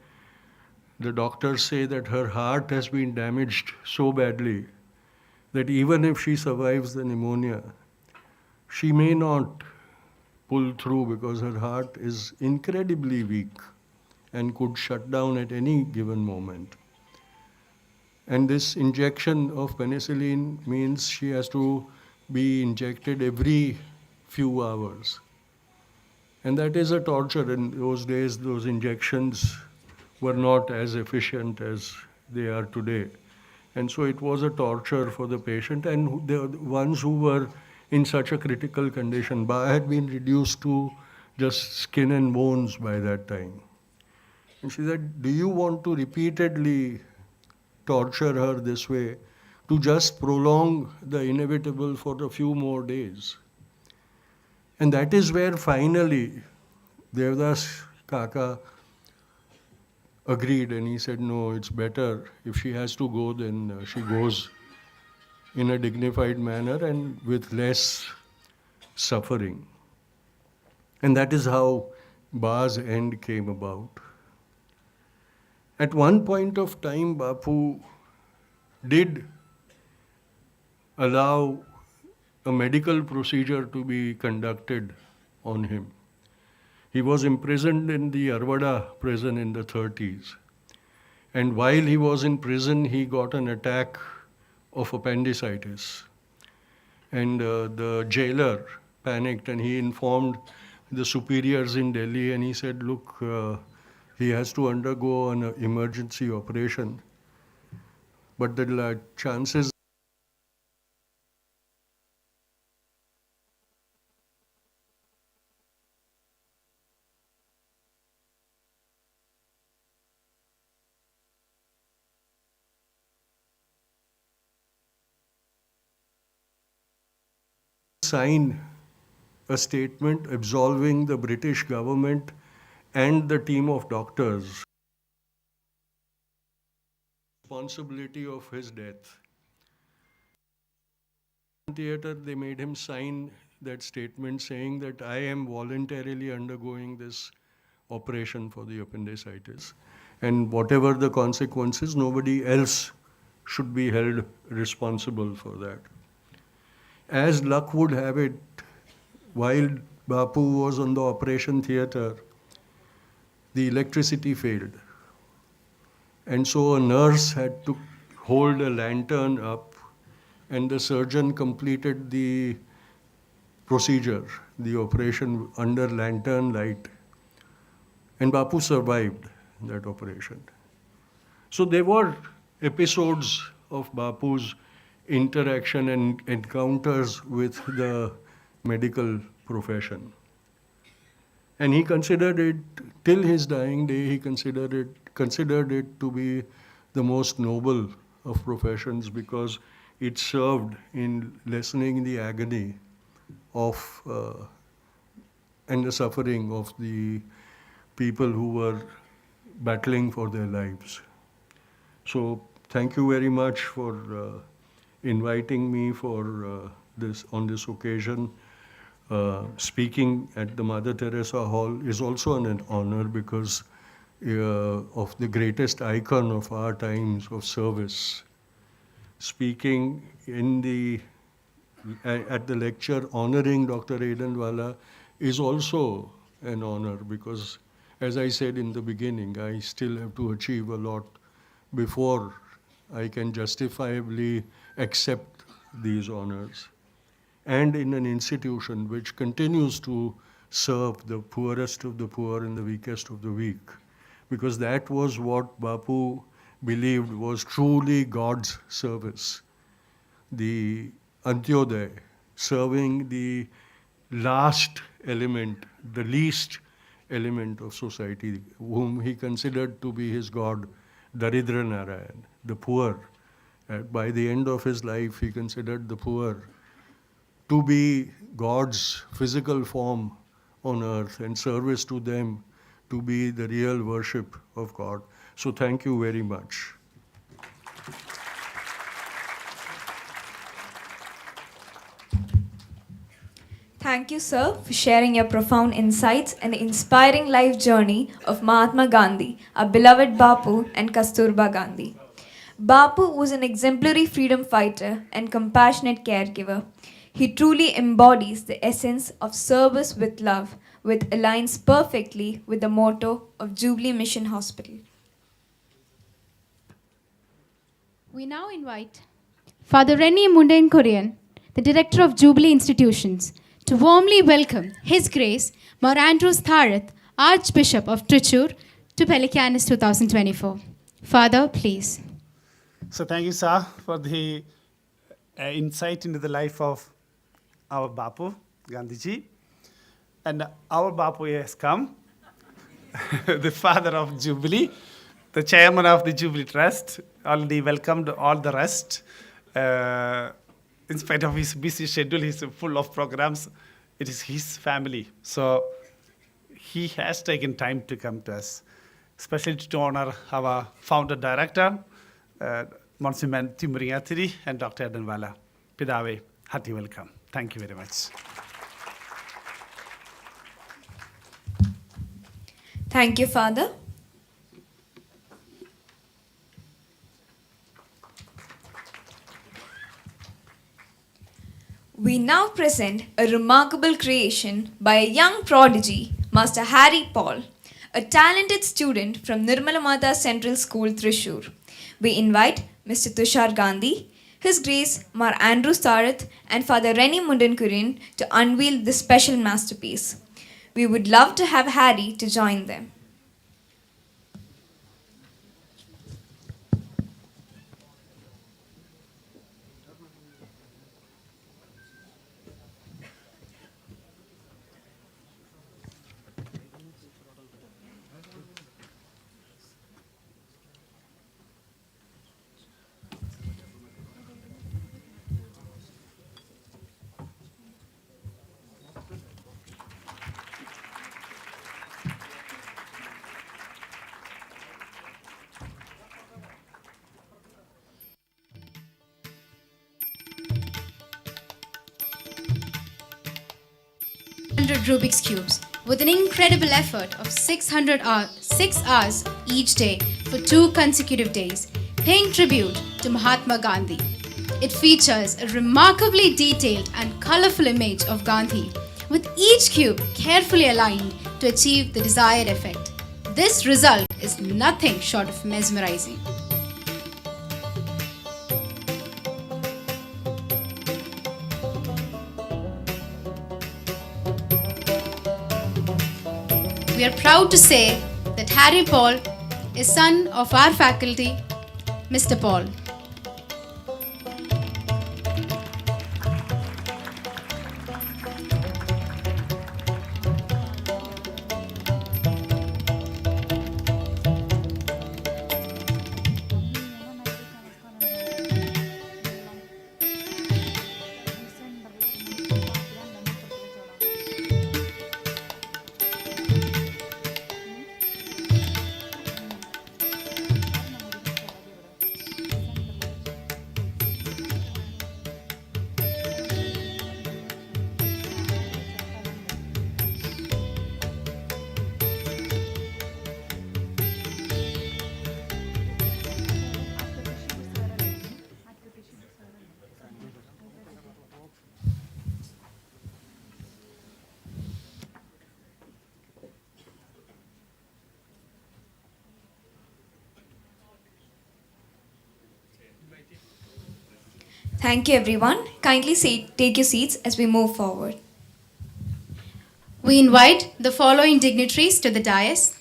the doctors say that her heart has been damaged so badly that even if she survives the pneumonia, she may not pull through because her heart is incredibly weak and could shut down at any given moment. And this injection of penicillin means she has to be injected every few hours. And that is a torture. In those days, those injections were not as efficient as they are today. And so it was a torture for the patient and the ones who were in such a critical condition. Ba had been reduced to just skin and bones by that time. And she said, do you want to repeatedly torture her this way to just prolong the inevitable for a few more days? And that is where finally Devdas Kaka agreed and he said, no, it's better. If she has to go, then she goes in a dignified manner and with less suffering. And that is how Ba's end came about. At one point of time, Bapu did allow a medical procedure to be conducted on him. He was imprisoned in the Arvada prison in the 30s. And while he was in prison, he got an attack of appendicitis. And the jailer panicked and he informed the superiors in Delhi and he said, look, he has to undergo an emergency operation. But the chances sign a statement absolving the British government and the team of doctors responsibility of his death. Theater, they made him sign that statement saying that I am voluntarily undergoing this operation for the appendicitis. And whatever the consequences, nobody else should be held responsible for that. As luck would have it, while Bapu was on the operation theater, the electricity failed. And so a nurse had to hold a lantern up, and the surgeon completed the procedure, the operation under lantern light. And Bapu survived that operation. So there were episodes of Bapu's interaction and encounters with the medical profession. And he considered it, till his dying day, he considered it to be the most noble of professions because it served in lessening the agony of and the suffering of the people who were battling for their lives. So thank you very much for inviting me for this on this occasion. Speaking at the Mother Teresa Hall is also an honor because of the greatest icon of our times of service. Speaking at the lecture honoring Dr. Adenwalla is also an honor because, as I said in the beginning, I still have to achieve a lot before I can justifiably accept these honors. And in an institution which continues to serve the poorest of the poor and the weakest of the weak, because that was what Bapu believed was truly God's service. The Antyodaya, serving the last element, the least element of society, whom he considered to be his God, Daridra Narayan, the poor. By the end of his life, he considered the poor to be God's physical form on earth and service to them to be the real worship of God. So thank you very much. Thank you, sir, for sharing your profound insights and the inspiring life journey of Mahatma Gandhi, our beloved Bapu and Kasturba Gandhi. Bapu was an exemplary freedom fighter and compassionate caregiver. He truly embodies the essence of service with love, which aligns perfectly with the motto of Jubilee Mission Hospital. We now invite Father Rennie Mundenkorean, the Director of Jubilee Institutions, to warmly welcome His Grace Mar Andrews Thareth, Archbishop of Trichur, to Pelecanus 2024. Father, please. So thank you, sir, for the insight into the life of our Bapu, Gandhiji. And our Bapu has come, the father of Jubilee, the chairman of the Jubilee Trust, already welcomed all the rest. In spite of his busy schedule, he's full of programs. It is his family. So he has taken time to come to us, especially to honor our founder director, Msgr. Mathew Muringathery and Dr. Adenwalla. Pidave, hearty welcome. Thank you very much. Thank you, Father. We now present a remarkable creation by a young prodigy, Master Harry Paul, a talented student from Nirmala Mata Central School, Thrissur. We invite Mr. Tushar Gandhi, His Grace Mar Andrews Thareth, and Father Rennie Mundenkorean to unveil this special masterpiece. We would love to have Harry to join them. Rubik's Cubes with an incredible effort of 6 hours each day for 2 consecutive days, paying tribute to Mahatma Gandhi. It features a remarkably detailed and colorful image of Gandhi, with each cube carefully aligned to achieve the desired effect. This result is nothing short of mesmerizing. We are proud to say that Harry Paul is son of our faculty, Mr. Paul. Thank you, everyone. Kindly take your seats as we move forward. We invite the following dignitaries to the dais: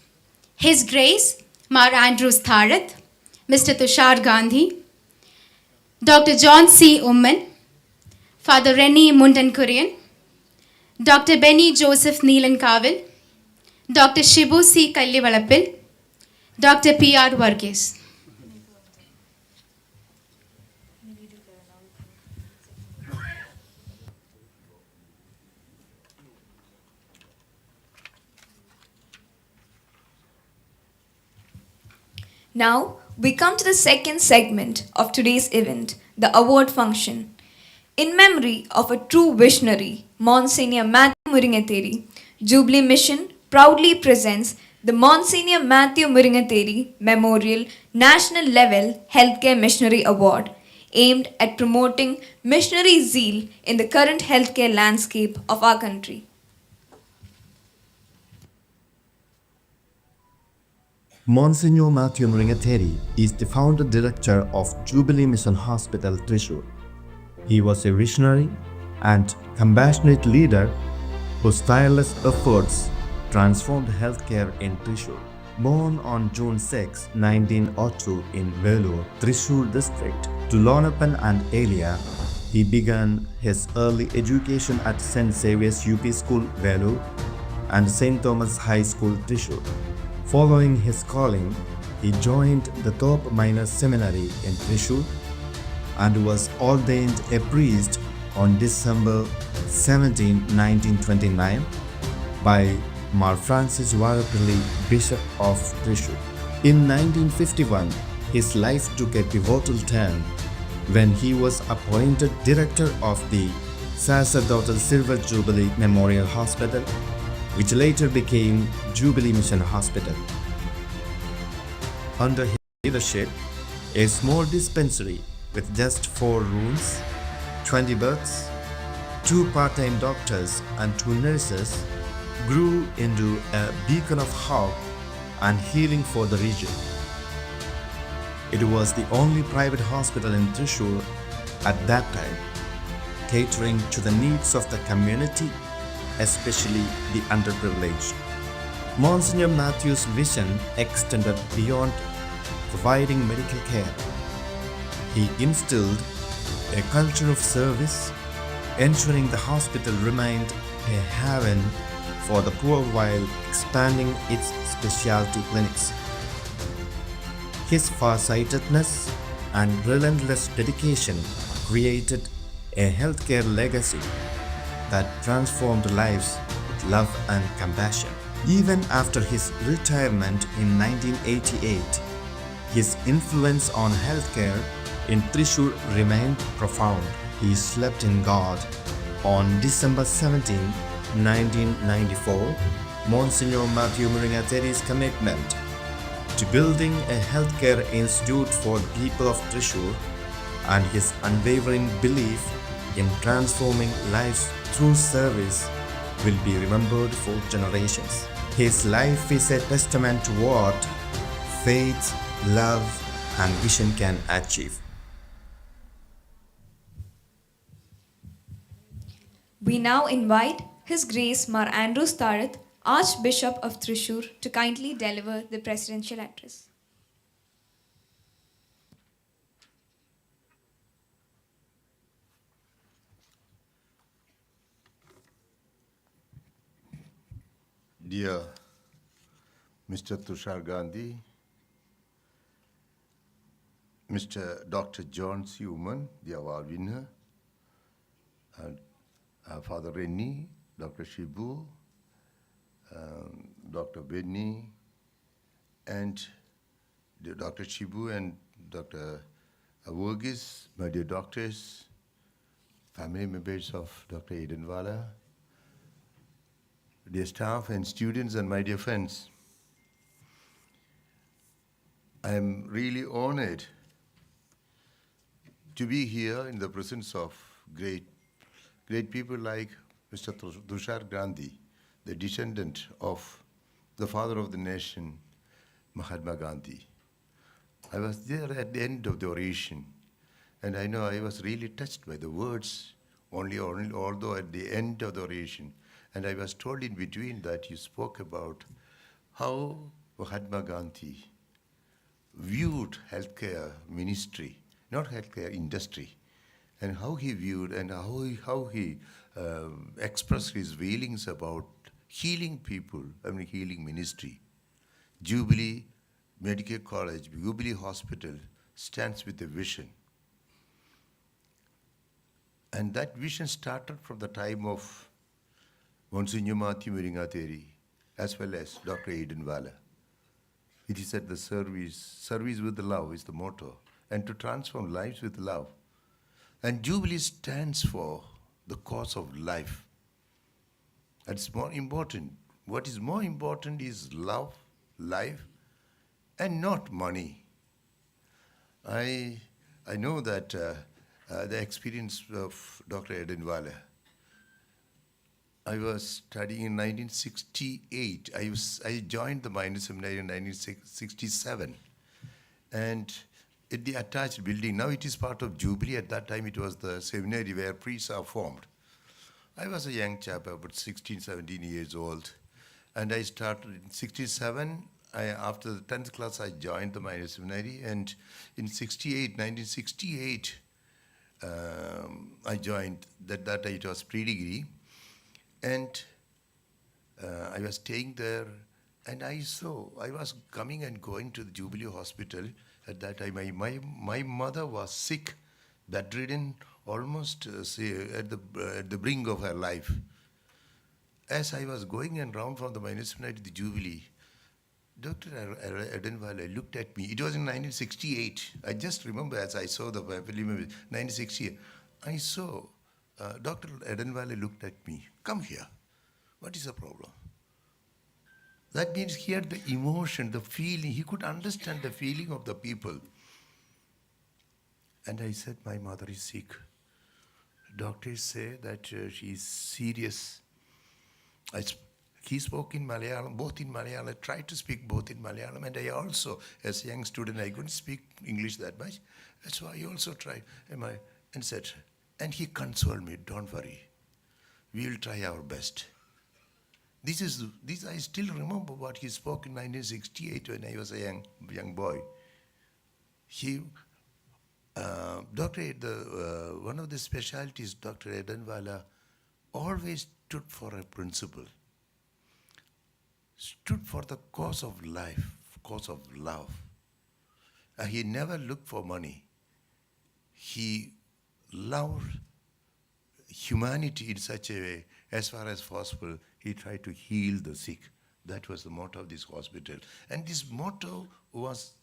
His Grace Mar Andrews Tharath, Mr. Tushar Gandhi, Dr. John C. Umman, Father Rennie Mundankurian, Dr. Benny Joseph Neelan Kavil, Dr. Shibu C. Kallivalapil, Dr. P.R. Varghese. Now, we come to the second segment of today's event, the award function. In memory of a true visionary, Msgr. Mathew Muringathery, Jubilee Mission proudly presents the Msgr. Mathew Muringathery Memorial National Level Healthcare Missionary Award, aimed at promoting missionary zeal in the current healthcare landscape of our country. Monsignor Mathew Muringathery is the founder director of Jubilee Mission Hospital, Thrissur. He was a visionary and compassionate leader whose tireless efforts transformed healthcare in Thrissur. Born on June 6, 1902 in Vellore, Thrissur district, to Lonappan and Elia, he began his early education at St. Xavier's UP School, Vellore, and St. Thomas High School, Thrissur. Following his calling, he joined the Top Minor Seminary in Thrissur and was ordained a priest on December 17, 1929 by Mar Francis Varapilli, Bishop of Thrissur. In 1951, his life took a pivotal turn when he was appointed director of the Sacerdotal Silver Jubilee Memorial Hospital, which later became Jubilee Mission Hospital. Under his leadership, a small dispensary with just 4 rooms, 20 beds, 2 part-time doctors and 2 nurses grew into a beacon of hope and healing for the region. It was the only private hospital in Thrissur at that time, catering to the needs of the community, especially the underprivileged. Monsignor Mathew's vision extended beyond providing medical care. He instilled a culture of service, ensuring the hospital remained a haven for the poor while expanding its specialty clinics. His farsightedness and relentless dedication created a healthcare legacy that transformed lives with love and compassion. Even after his retirement in 1988, his influence on healthcare in Thrissur remained profound. He slept in God on December 17, 1994, Monsignor Mathew Muringathery's commitment to building a healthcare institute for the people of Thrissur and his unwavering belief in transforming lives through service will be remembered for generations. His life is a testament to what faith, love, and vision can achieve. We now invite His Grace Mar Andrews Tarath, Archbishop of Thrissur, to kindly deliver the presidential address. Dear Mr. Tushar Gandhi, Mr. Dr. John Seumann, the award winner, and Father Rennie, Dr. Shibu, Dr. Benny, and Dr. Shibu and Dr. Avogis, my dear doctors, family members of Dr. Adenwalla, dear staff and students and my dear friends. I am really honored to be here in the presence of great people like Mr. Tushar Gandhi, the descendant of the father of the nation, Mahatma Gandhi. I was there at the end of the oration, and I know I was really touched by the words, although at the end of the oration. And I was told in between that you spoke about how Mahatma Gandhi viewed healthcare ministry, not healthcare industry, and how he viewed and how he expressed his feelings about healing people, healing ministry. Jubilee Medical College, Jubilee Hospital stands with a vision. And that vision started from the time of Monsignor Mathew Muringathery, as well as Dr. Adenwalla. It is at the service with love is the motto, and to transform lives with love. And Jubilee stands for the cause of life. That's more important. What is more important is love, life, and not money. I know that the experience of Dr. Adenwalla. I was studying in 1968. I joined the minor seminary in 1967. And in the attached building, now it is part of Jubilee. At that time, it was the seminary where priests are formed. I was a young chap, about 16, 17 years old. And I started in 67. After the 10th class, I joined the minor seminary. And in 1968, I joined. That time it was pre-degree. And I was staying there, and I was coming and going to the Jubilee Hospital. At that time, my mother was sick, bedridden, almost at the brink of her life. As I was going and round from the minor seminary to the Jubilee, Dr. Adenwalla looked at me. It was in 1968. I just remember as I saw the film, 1968. I saw Dr. Adenwalla looked at me. Come here. What is the problem? That means he had the emotion, the feeling. He could understand the feeling of the people. And I said, my mother is sick. Doctors say that she is serious. He spoke in Malayalam, both in Malayalam. I tried to speak both in Malayalam. And I also, as a young student, I couldn't speak English that much. So I also tried. And said, and he consoled me, don't worry. We will try our best. This I still remember what he spoke in 1968 when I was a young boy. One of the specialties, Dr. Adenwalla, always stood for a principle, stood for the cause of life, cause of love. He never looked for money. He loved humanity in such a way, as far as possible, he tried to heal the sick. That was the motto of this hospital. And this motto was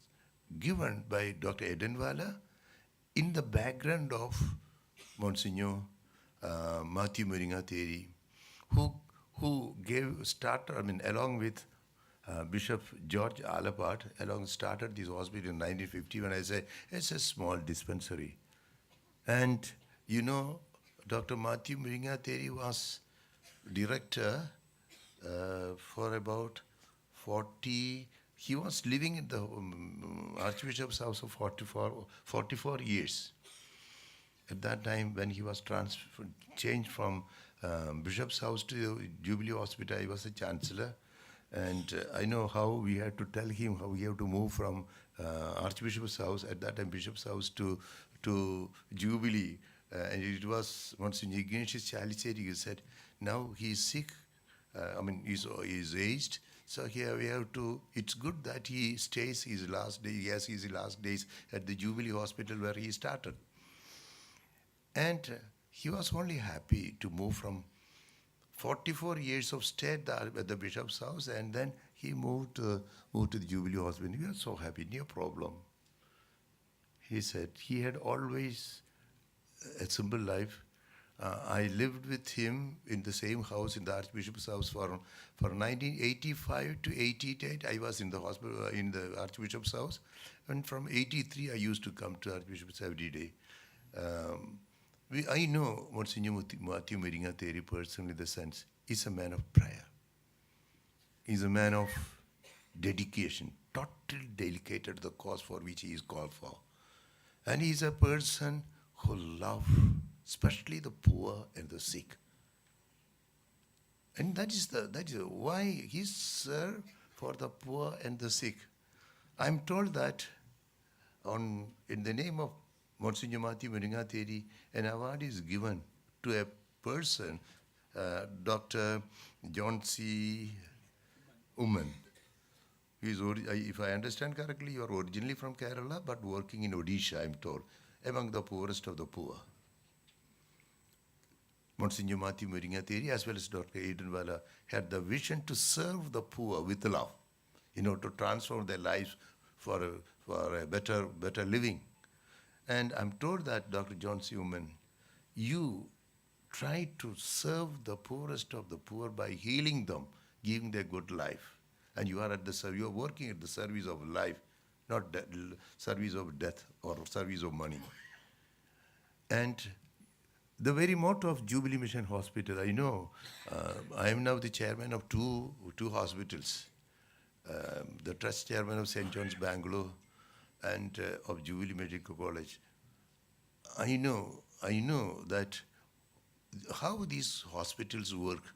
given by Dr. Adenwalla in the background of Monsignor Mathew Muringathery, who who along with Bishop George Alapat, started this hospital in 1950 when I say it's a small dispensary. And Dr. Mathew Muringathery was director for about 40. He was living in the Archbishop's house for 44 years. At that time, when he was changed from Bishop's house to Jubilee Hospital, I was a chancellor. And I know how we had to tell him how we have to move from Archbishop's house, at that time Bishop's house, to Jubilee. And it was Monsignor Ignatius Chalicetti who said, now he's sick, he's aged, so here we have to, it's good that he stays his last days at the Jubilee Hospital where he started. And he was only happy to move from 44 years of stay at the Bishop's house, and then he moved to the Jubilee Hospital. We are so happy, no problem. He said he had always a simple life. I lived with him in the same house, in the Archbishop's house, for 1985 to 88. I was in the hospital, in the Archbishop's house, and from 83 I used to come to Archbishop's every day. I know Monsignor Mathew Muringathery personally, in the sense, he's a man of prayer. He's a man of dedication, totally dedicated to the cause for which he is called for. And he's a person who loves, especially the poor and the sick. And that is why he served for the poor and the sick. I'm told that in the name of Monsignor Mathew Muringathery, an award is given to a person, Dr. John C. Umman. If I understand correctly, you are originally from Kerala, but working in Odisha, I'm told, among the poorest of the poor. Monsignor Mathew Muringathery, as well as Dr. Adenwalla, had the vision to serve the poor with love, to transform their lives for a better living. And I'm told that, Dr. John C. Umman, you try to serve the poorest of the poor by healing them, giving them a good life. And you are working at the service of life, not service of death or service of money. And the very motto of Jubilee Mission Hospital, I know, I am now the chairman of two hospitals, the trust chairman of St. John's, Bangalore, and of Jubilee Medical College. I know that how these hospitals work.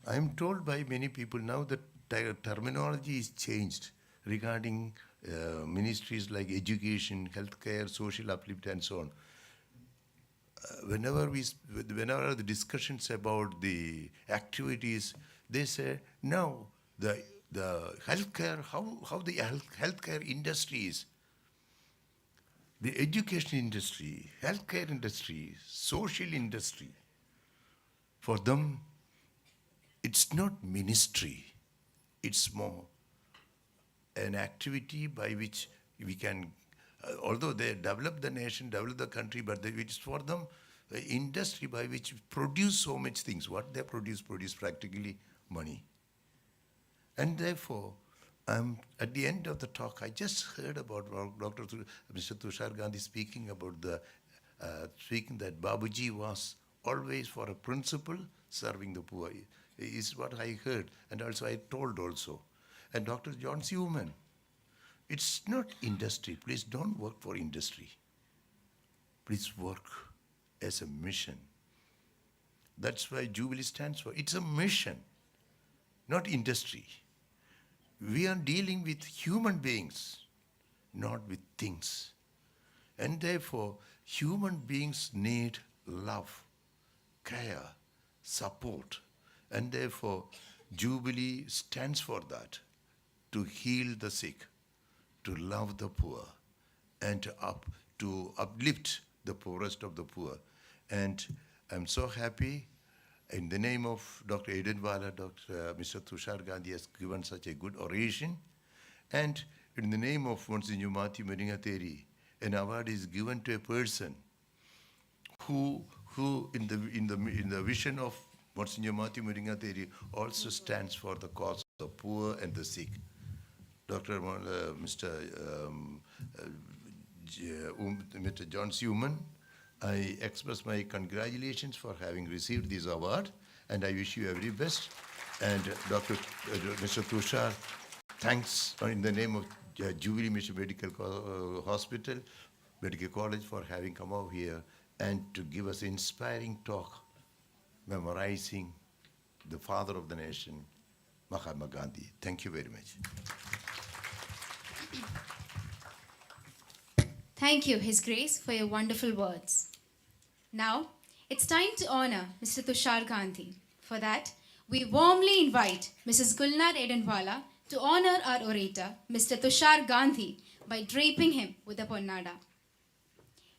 I am told by many people now that terminology is changed regarding ministries like education, healthcare, social uplift, and so on. Whenever the discussions about the activities, they say, now the healthcare, how the healthcare industry is. The education industry, healthcare industry, social industry, for them, it's not ministry. It's more an activity by which we can, although they develop the nation, develop the country, but it's for them the industry by which produce so much things. What they produce practically money. And therefore, at the end of the talk, I just heard about Mr. Tushar Gandhi speaking about that Babuji was always for a principle serving the poor. Is what I heard, and also I told also. And Dr. John C. Umman, it's not industry. Please don't work for industry. Please work as a mission. That's why Jubilee stands for. It's a mission, not industry. We are dealing with human beings, not with things. And therefore, human beings need love, care, support. And therefore, Jubilee stands for that, to heal the sick, to love the poor, and to uplift the poorest of the poor. And I'm so happy, in the name of Dr. Adenwalla, Mr. Tushar Gandhi has given such a good oration. And in the name of Monsignor Mathew Muringathery, an award is given to a person who in the vision of Monsignor Mathew Muringathery also stands for the cause of the poor and the sick. Mr. John Suman, I express my congratulations for having received this award, and I wish you every best. And Mr. Tushar, thanks in the name of Jubilee Mission Medical Hospital, Medical College, for having come over here and to give us inspiring talk, memorizing the father of the nation, Mahatma Gandhi. Thank you very much. Thank you, His Grace, for your wonderful words. Now, it's time to honor Mr. Tushar Gandhi. For that, we warmly invite Mrs. Gulnar Adenwalla to honor our orator, Mr. Tushar Gandhi, by draping him with a ponnada.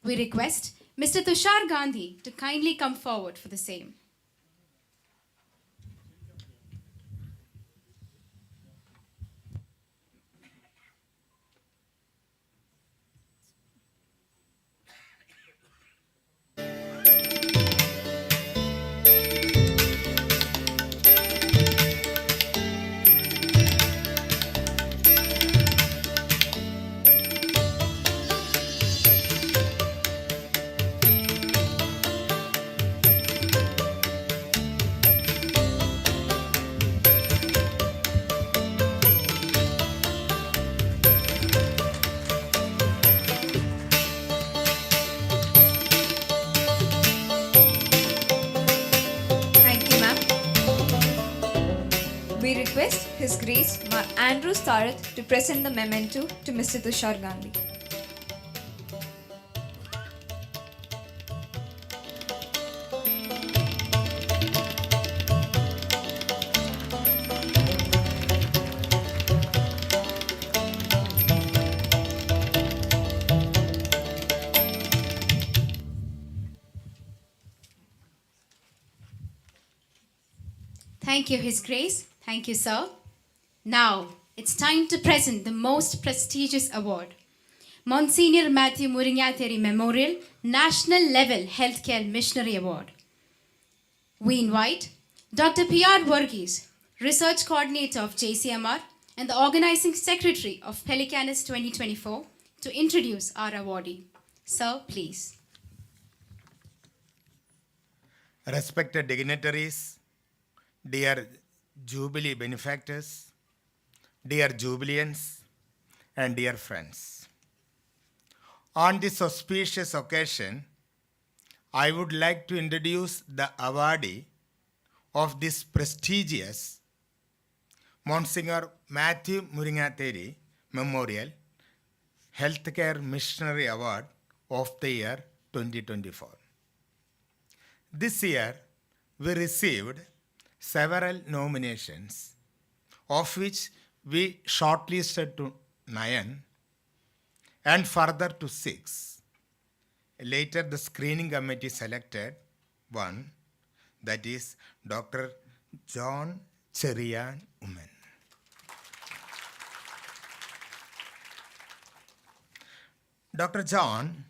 We request Mr. Tushar Gandhi to kindly come forward for the same. We request His Grace Andrew Starrett to present the memento to Mr. Tushar Gandhi. Thank you, His Grace. Thank you, sir. Now, it's time to present the most prestigious award, Msgr Mathew Muringathery Memorial National Level Healthcare Missionary Award. We invite Dr. P.R. Varghese, Research Coordinator of JCMR and the Organizing Secretary of Pelecanus 2024, to introduce our awardee. Sir, please. Respected dignitaries, dear Jubilee benefactors, dear Jubileans, and dear friends. On this auspicious occasion, I would like to introduce the awardee of this prestigious Msgr Mathew Muringathery Memorial Healthcare Missionary Award of the year 2024. This year, we received several nominations, of which we shortlisted to 9 and further to 6. Later, the screening committee selected one, that is Dr. John Cherian Uman. Dr. John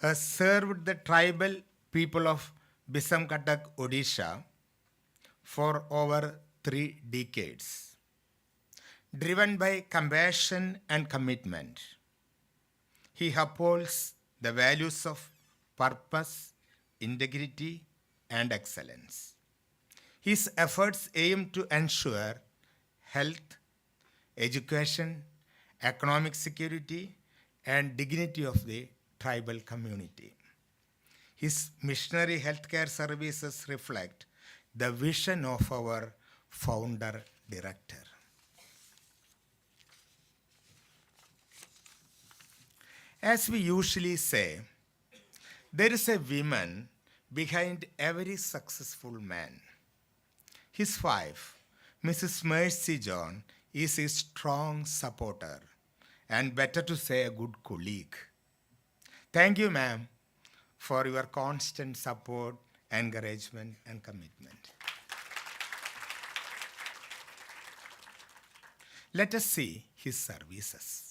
has served the tribal people of Bisamkatak, Odisha, for over 3 decades. Driven by compassion and commitment, he upholds the values of purpose, integrity, and excellence. His efforts aim to ensure health, education, economic security, and dignity of the tribal community. His missionary healthcare services reflect the vision of our founder director. As we usually say, there is a woman behind every successful man. His wife, Mrs. Mercy John, is a strong supporter and, better to say, a good colleague. Thank you, ma'am, for your constant support, encouragement, and commitment. Let us see his services.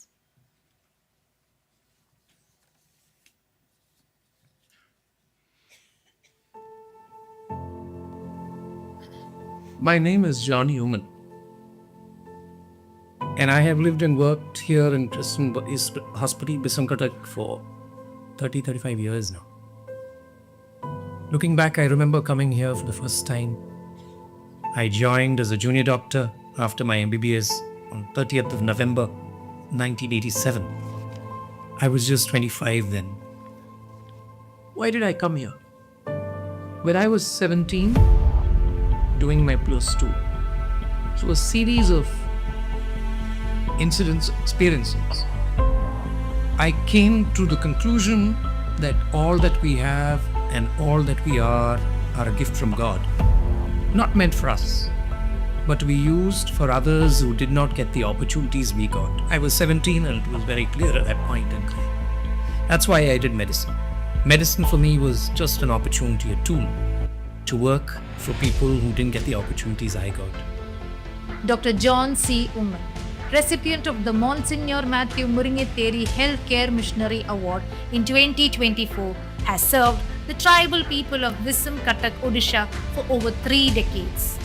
My name is John Human, and I have lived and worked here in Christian East Hospital, Bisankatak for 35 years now. Looking back, I remember coming here for the first time. I joined as a junior doctor after my MBBS on 30th of November 1987. I was just 25 then. Why did I come here? When I was 17, doing my +2, so a series of incidents, experiences, I came to the conclusion that all that we have and all that we are a gift from God. Not meant for us, but to be used for others who did not get the opportunities we got. I was 17 and it was very clear at that point in time. That's why I did medicine. Medicine for me was just an opportunity, a tool to work for people who didn't get the opportunities I got. Dr. John C. Umman, recipient of the Msgr Mathew Muringathery Healthcare Missionary Award in 2024, has served the tribal people of Visamkatak, Odisha for over 3 decades.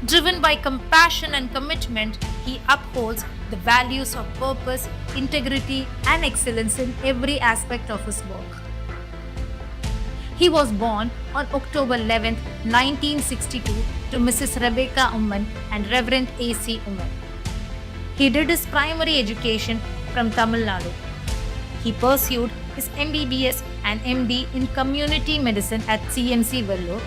Driven by compassion and commitment, he upholds the values of purpose, integrity, and excellence in every aspect of his work. He was born on October 11, 1962 to Mrs. Rebecca Umman and Reverend A.C. Umman. He did his primary education from Tamil Nadu. He pursued his MBBS and MD in community medicine at CMC Vellore,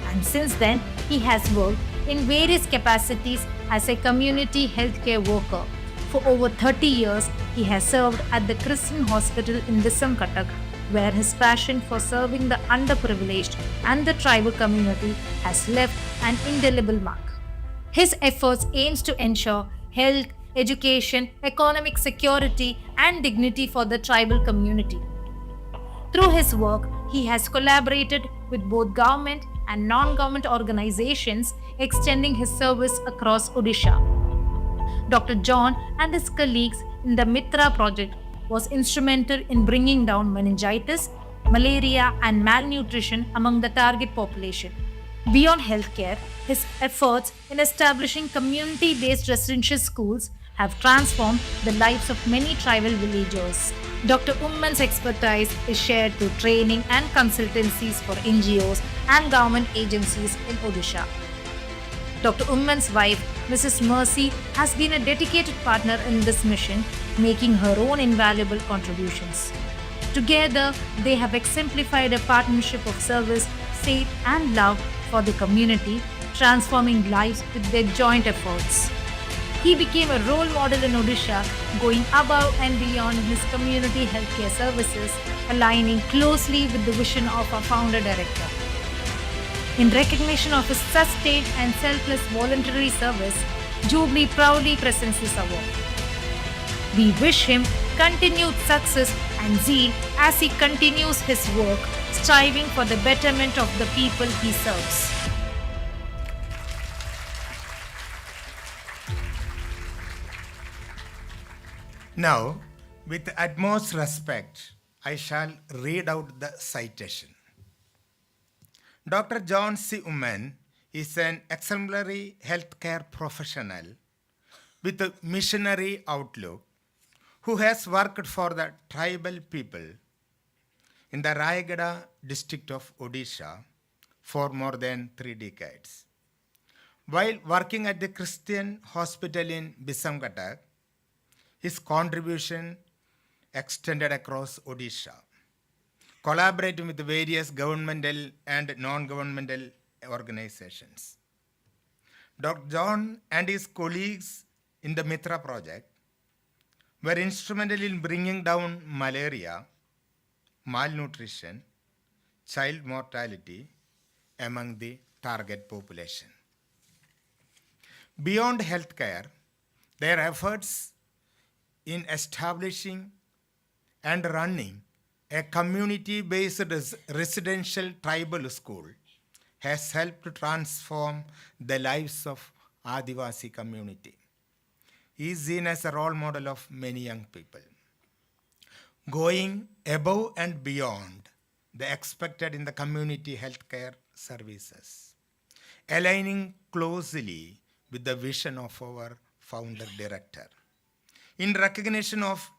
and since then he has worked in various capacities as a community healthcare worker. For over 30 years, he has served at the Christian Hospital in Visamkatak, where his passion for serving the underprivileged and the tribal community has left an indelible mark. His efforts aims to ensure health, education, economic security, and dignity for the tribal community. Through his work, he has collaborated with both government and non-government organizations, extending his service across Odisha. Dr. John and his colleagues in the Mitra project was instrumental in bringing down meningitis, malaria, and malnutrition among the target population. Beyond healthcare, his efforts in establishing community-based residential schools have transformed the lives of many tribal villagers. Dr. Umman's expertise is shared through training and consultancies for NGOs and government agencies in Odisha. Dr. Umman's wife, Mrs. Mercy, has been a dedicated partner in this mission, making her own invaluable contributions. Together, they have exemplified a partnership of service, faith, and love for the community, transforming lives with their joint efforts. He became a role model in Odisha, going above and beyond in his community healthcare services, aligning closely with the vision of our founder director. In recognition of his sustained and selfless voluntary service, Jubilee proudly presents this award. We wish him continued success and zeal as he continues his work, striving for the betterment of the people he serves. Now, with utmost respect, I shall read out the citation. Dr. John C. Umman is an exemplary healthcare professional with a missionary outlook who has worked for the tribal people in the Rayagada district of Odisha for more than 3 decades. While working at the Christian hospital in Bisamkatak, his contribution extended across Odisha, collaborating with various governmental and non-governmental organizations. Dr. John and his colleagues in the Mitra project were instrumental in bringing down malaria, malnutrition, child mortality among the target population. Beyond healthcare, their efforts in establishing and running a community-based residential tribal school has helped to transform the lives of Adivasi community. He is seen as a role model of many young people, going above and beyond the expected in the community healthcare services, aligning closely with the vision of our founder director. In recognition of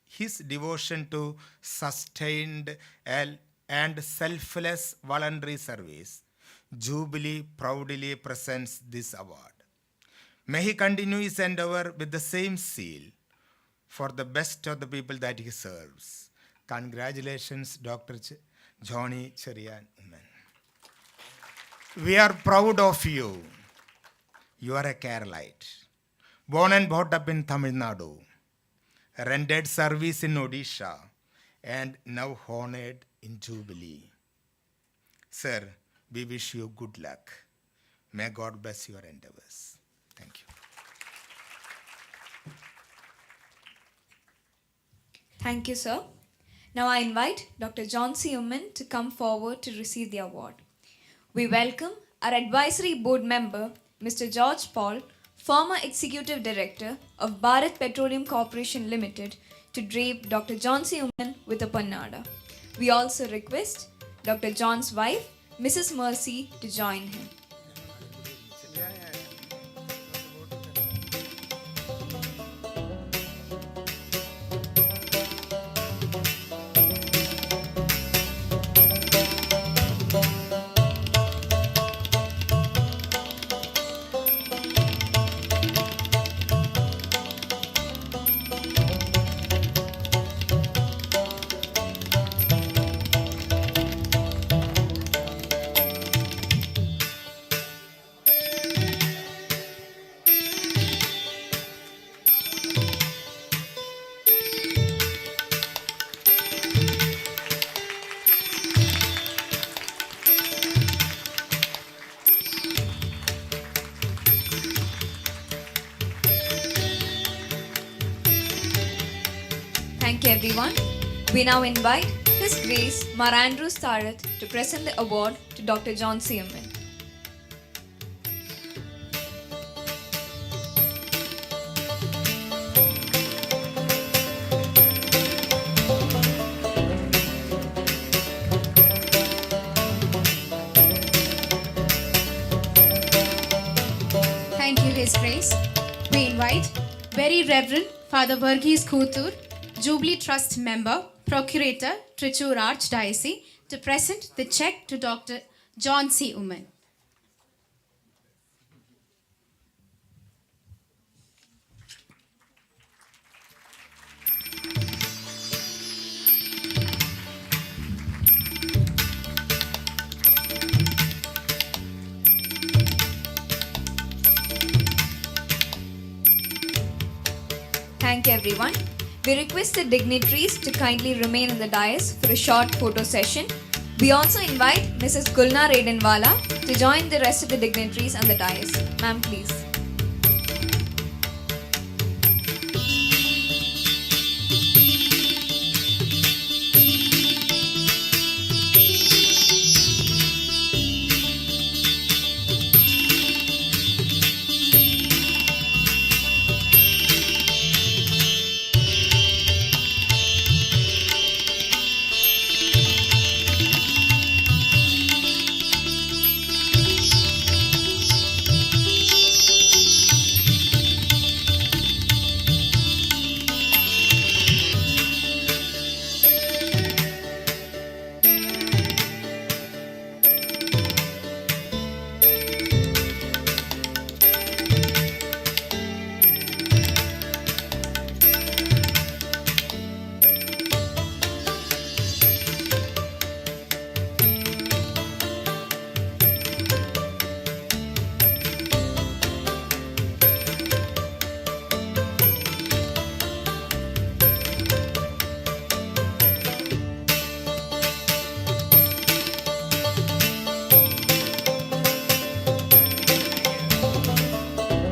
his devotion to sustained and selfless voluntary service, Jubilee proudly presents this award. May he continue his endeavor with the same zeal for the best of the people that he serves. Congratulations, Dr. Johnny Cherian Uman. We are proud of you. You are a Keralite, born and brought up in Tamil Nadu, rendered service in Odisha, and now honored in Jubilee. Sir, we wish you good luck. May God bless your endeavors. Thank you. Thank you, sir. Now I invite Dr. John C. Uman to come forward to receive the award. We welcome our advisory board member, Mr. George Paul, former executive director of Bharat Petroleum Corporation Limited, to drape Dr. John C. Uman with a pannada. We also request Dr. John's wife, Mrs. Mercy, to join him. Thank you, everyone. We now invite His Grace Mar Andrews Tharat to present the award to Dr. John C. Uman. Thank you, His Grace. We invite Very Reverend Father Varghese Koothur, Jubilee Trust Member, Procurator, Trichur Archdiocese, to present the check to Dr. John C. Uman. Thank you, everyone. We request the dignitaries to kindly remain in the dais for a short photo session. We also invite Mrs. Gulnar Adenwalla to join the rest of the dignitaries on the dais. Ma'am, please.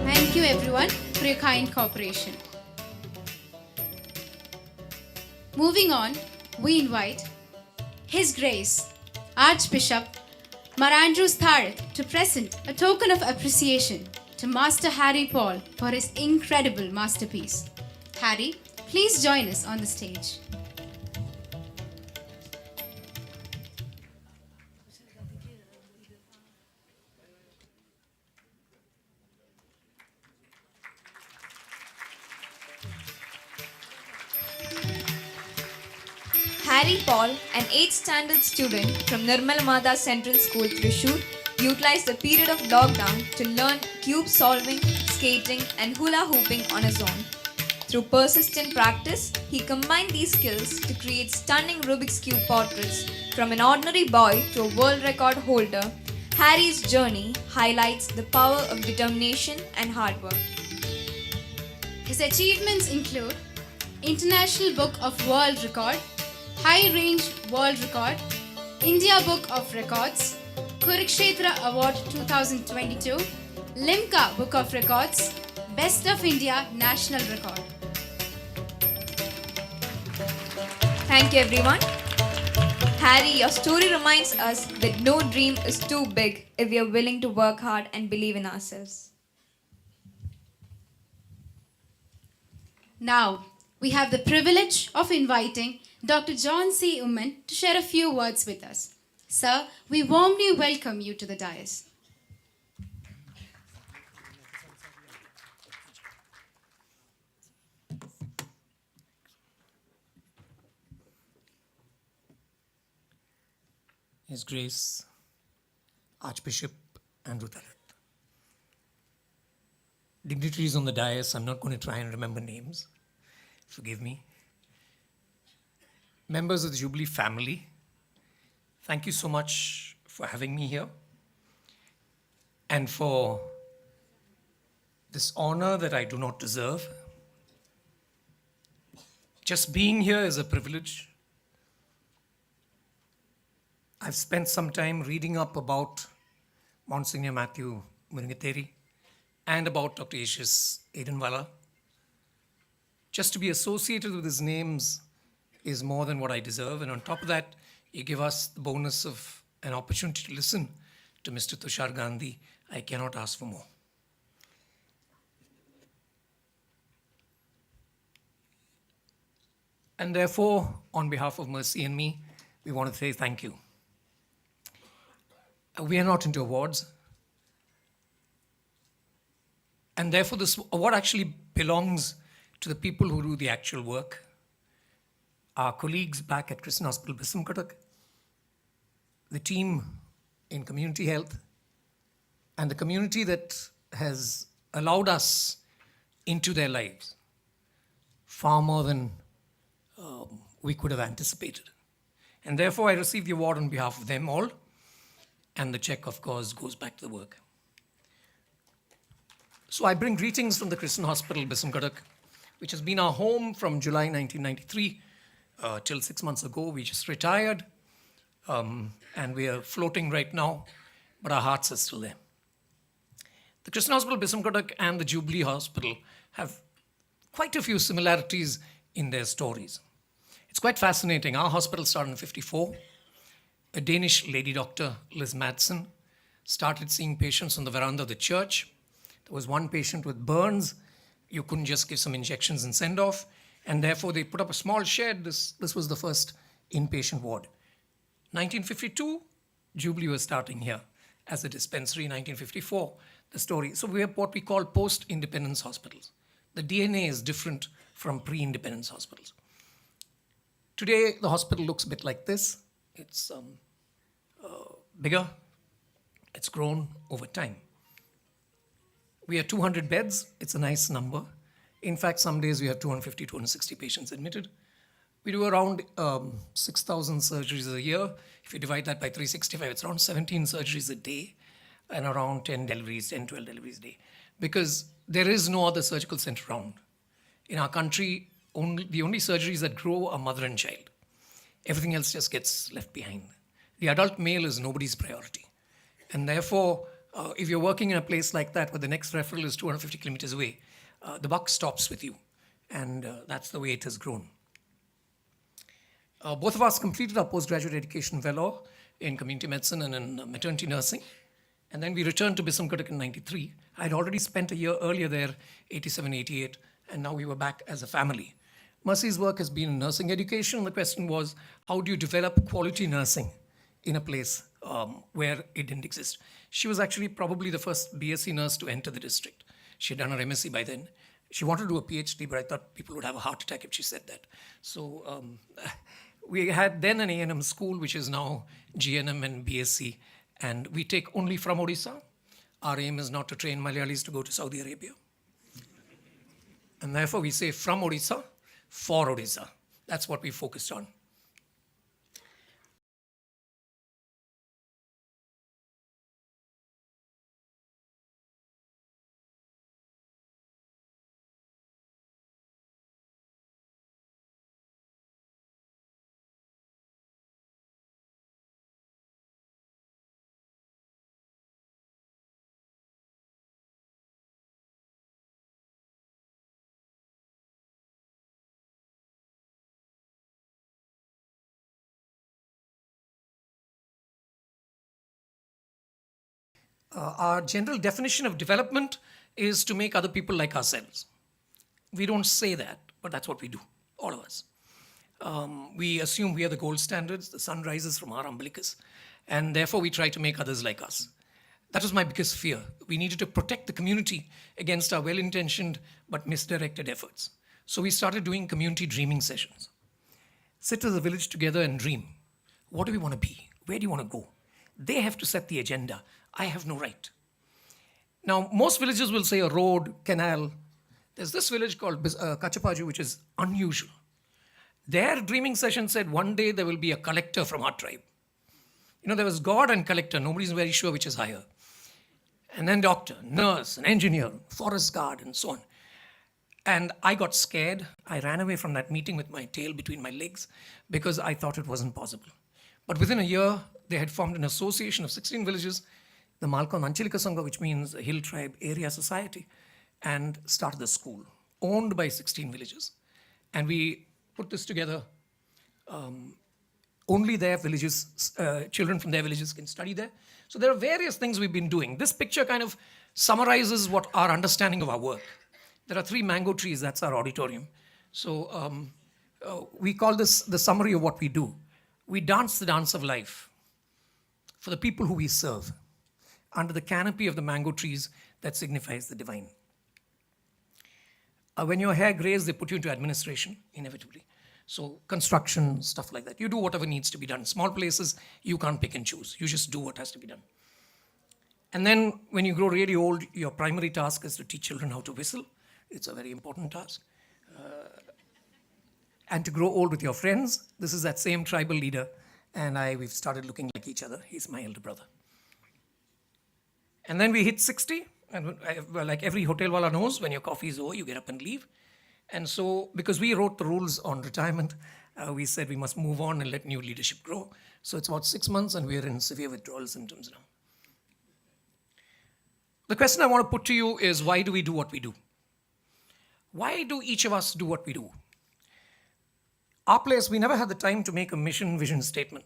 Thank you, everyone, for your kind cooperation. Moving on, we invite His Grace Archbishop Mar Andrews Tharat to present a token of appreciation to Master Harry Paul for his incredible masterpiece. Harry, please join us on the stage. Harry Paul, an 8th standard student from Nirmal Mada Central School, Thrissur, utilized the period of lockdown to learn cube solving, skating, and hula hooping on his own. Through persistent practice, he combined these skills to create stunning Rubik's Cube portraits. From an ordinary boy to a world record holder, Harry's journey highlights the power of determination and hard work. His achievements include International Book of World Record, High Range World Record, India Book of Records, Kurukshetra Award 2022, Limca Book of Records, Best of India National Record. Thank you, everyone. Harry, your story reminds us that no dream is too big if we are willing to work hard and believe in ourselves. Now, we have the privilege of inviting Dr. John C. Umman to share a few words with us. Sir, we warmly welcome you to the dais. His Grace, Archbishop Andrew Talat. Dignitaries on the dais, I'm not going to try and remember names. Forgive me. Members of the Jubilee family, thank you so much for having me here and for this honor that I do not deserve. Just being here is a privilege. I've spent some time reading up about Msgr Mathew Muringathery and about Dr. Adenwalla. Just to be associated with his names is more than what I deserve. And on top of that, you give us the bonus of an opportunity to listen to Mr. Tushar Gandhi. I cannot ask for more. And therefore, on behalf of Mercy and me, we want to say thank you. We are not into awards. And therefore, this award actually belongs to the people who do the actual work. Our colleagues back at Christian Hospital, Bisamkatak, the team in community health, and the community that has allowed us into their lives far more than we could have anticipated. And therefore, I received the award on behalf of them all. And the check, of course, goes back to the work. So I bring greetings from the Christian Hospital, Bisamkatak, which has been our home from July 1993 till 6 months ago. We just retired, and we are floating right now, but our hearts are still there. The Christian Hospital, Bisamkatak, and the Jubilee Hospital have quite a few similarities in their stories. It's quite fascinating. Our hospital started in 1954. A Danish lady doctor, Liz Madsen, started seeing patients on the veranda of the church. There was one patient with burns. You couldn't just give some injections and send off. And therefore, they put up a small shed. This was the first inpatient ward. 1952, Jubilee was starting here as a dispensary. 1954, the story. So we have what we call post-independence hospitals. The DNA is different from pre-independence hospitals. Today, the hospital looks a bit like this. It's bigger. It's grown over time. We have 200 beds. It's a nice number. In fact, some days we have 250, 260 patients admitted. We do around 6,000 surgeries a year. If you divide that by 365, it's around 17 surgeries a day and around 10, 12 deliveries a day. Because there is no other surgical center around. In our country, the only surgeries that grow are mother and child. Everything else just gets left behind. The adult male is nobody's priority. And therefore, if you're working in a place like that where the next referral is 250 kilometers away, the buck stops with you. And that's the way it has grown. Both of us completed our postgraduate education fellow in community medicine and in maternity nursing. And then we returned to Bisamkatak in 93. I'd already spent a year earlier there, 87, 88, and now we were back as a family. Mercy's work has been in nursing education. The question was, how do you develop quality nursing in a place where it didn't exist? She was actually probably the first BSc nurse to enter the district. She had done her MSc by then. She wanted to do a PhD, but I thought people would have a heart attack if she said that. So we had then an A&M school, which is now GNM and BSc, and we take only from Odisha. Our aim is not to train Malayalis to go to Saudi Arabia. And therefore we say from Odisha, for Odisha. That's what we focused on. Our general definition of development is to make other people like ourselves. We don't say that, but that's what we do, all of us. We assume we are the gold standards, the sun rises from our umbilicus, and therefore we try to make others like us. That was my biggest fear. We needed to protect the community against our well-intentioned but misdirected efforts. So we started doing community dreaming sessions. Sit as a village together and dream. What do we want to be? Where do you want to go? They have to set the agenda. I have no right. Now, most villages will say a road, canal. There's this village called Kachapaju, which is unusual. Their dreaming session said one day there will be a collector from our tribe. There was God and collector. Nobody's very sure which is higher. And then doctor, nurse, an engineer, forest guard, and so on. And I got scared. I ran away from that meeting with my tail between my legs because I thought it wasn't possible. But within a year, they had formed an association of 16 villages, the Malkon Anchilika Sangha, which means a hill tribe area society, and started the school, owned by 16 villages. And we put this together. Only their villages, children from their villages can study there. So there are various things we've been doing. This picture kind of summarizes what our understanding of our work. There are 3 mango trees, that's our auditorium. So we call this the summary of what we do. We dance the dance of life for the people who we serve under the canopy of the mango trees that signifies the divine. When your hair grays, they put you into administration, inevitably. So construction, stuff like that. You do whatever needs to be done. Small places, you can't pick and choose. You just do what has to be done. And then when you grow really old, your primary task is to teach children how to whistle. It's a very important task. And to grow old with your friends. This is that same tribal leader. And we've started looking like each other. He's my elder brother. And then we hit 60. And like every hotelwala knows, when your coffee is over, you get up and leave. And so, because we wrote the rules on retirement, we said we must move on and let new leadership grow. So it's about 6 months and we're in severe withdrawal symptoms now. The question I want to put to you is, why do we do what we do? Why do each of us do what we do? Our place, we never had the time to make a mission vision statement.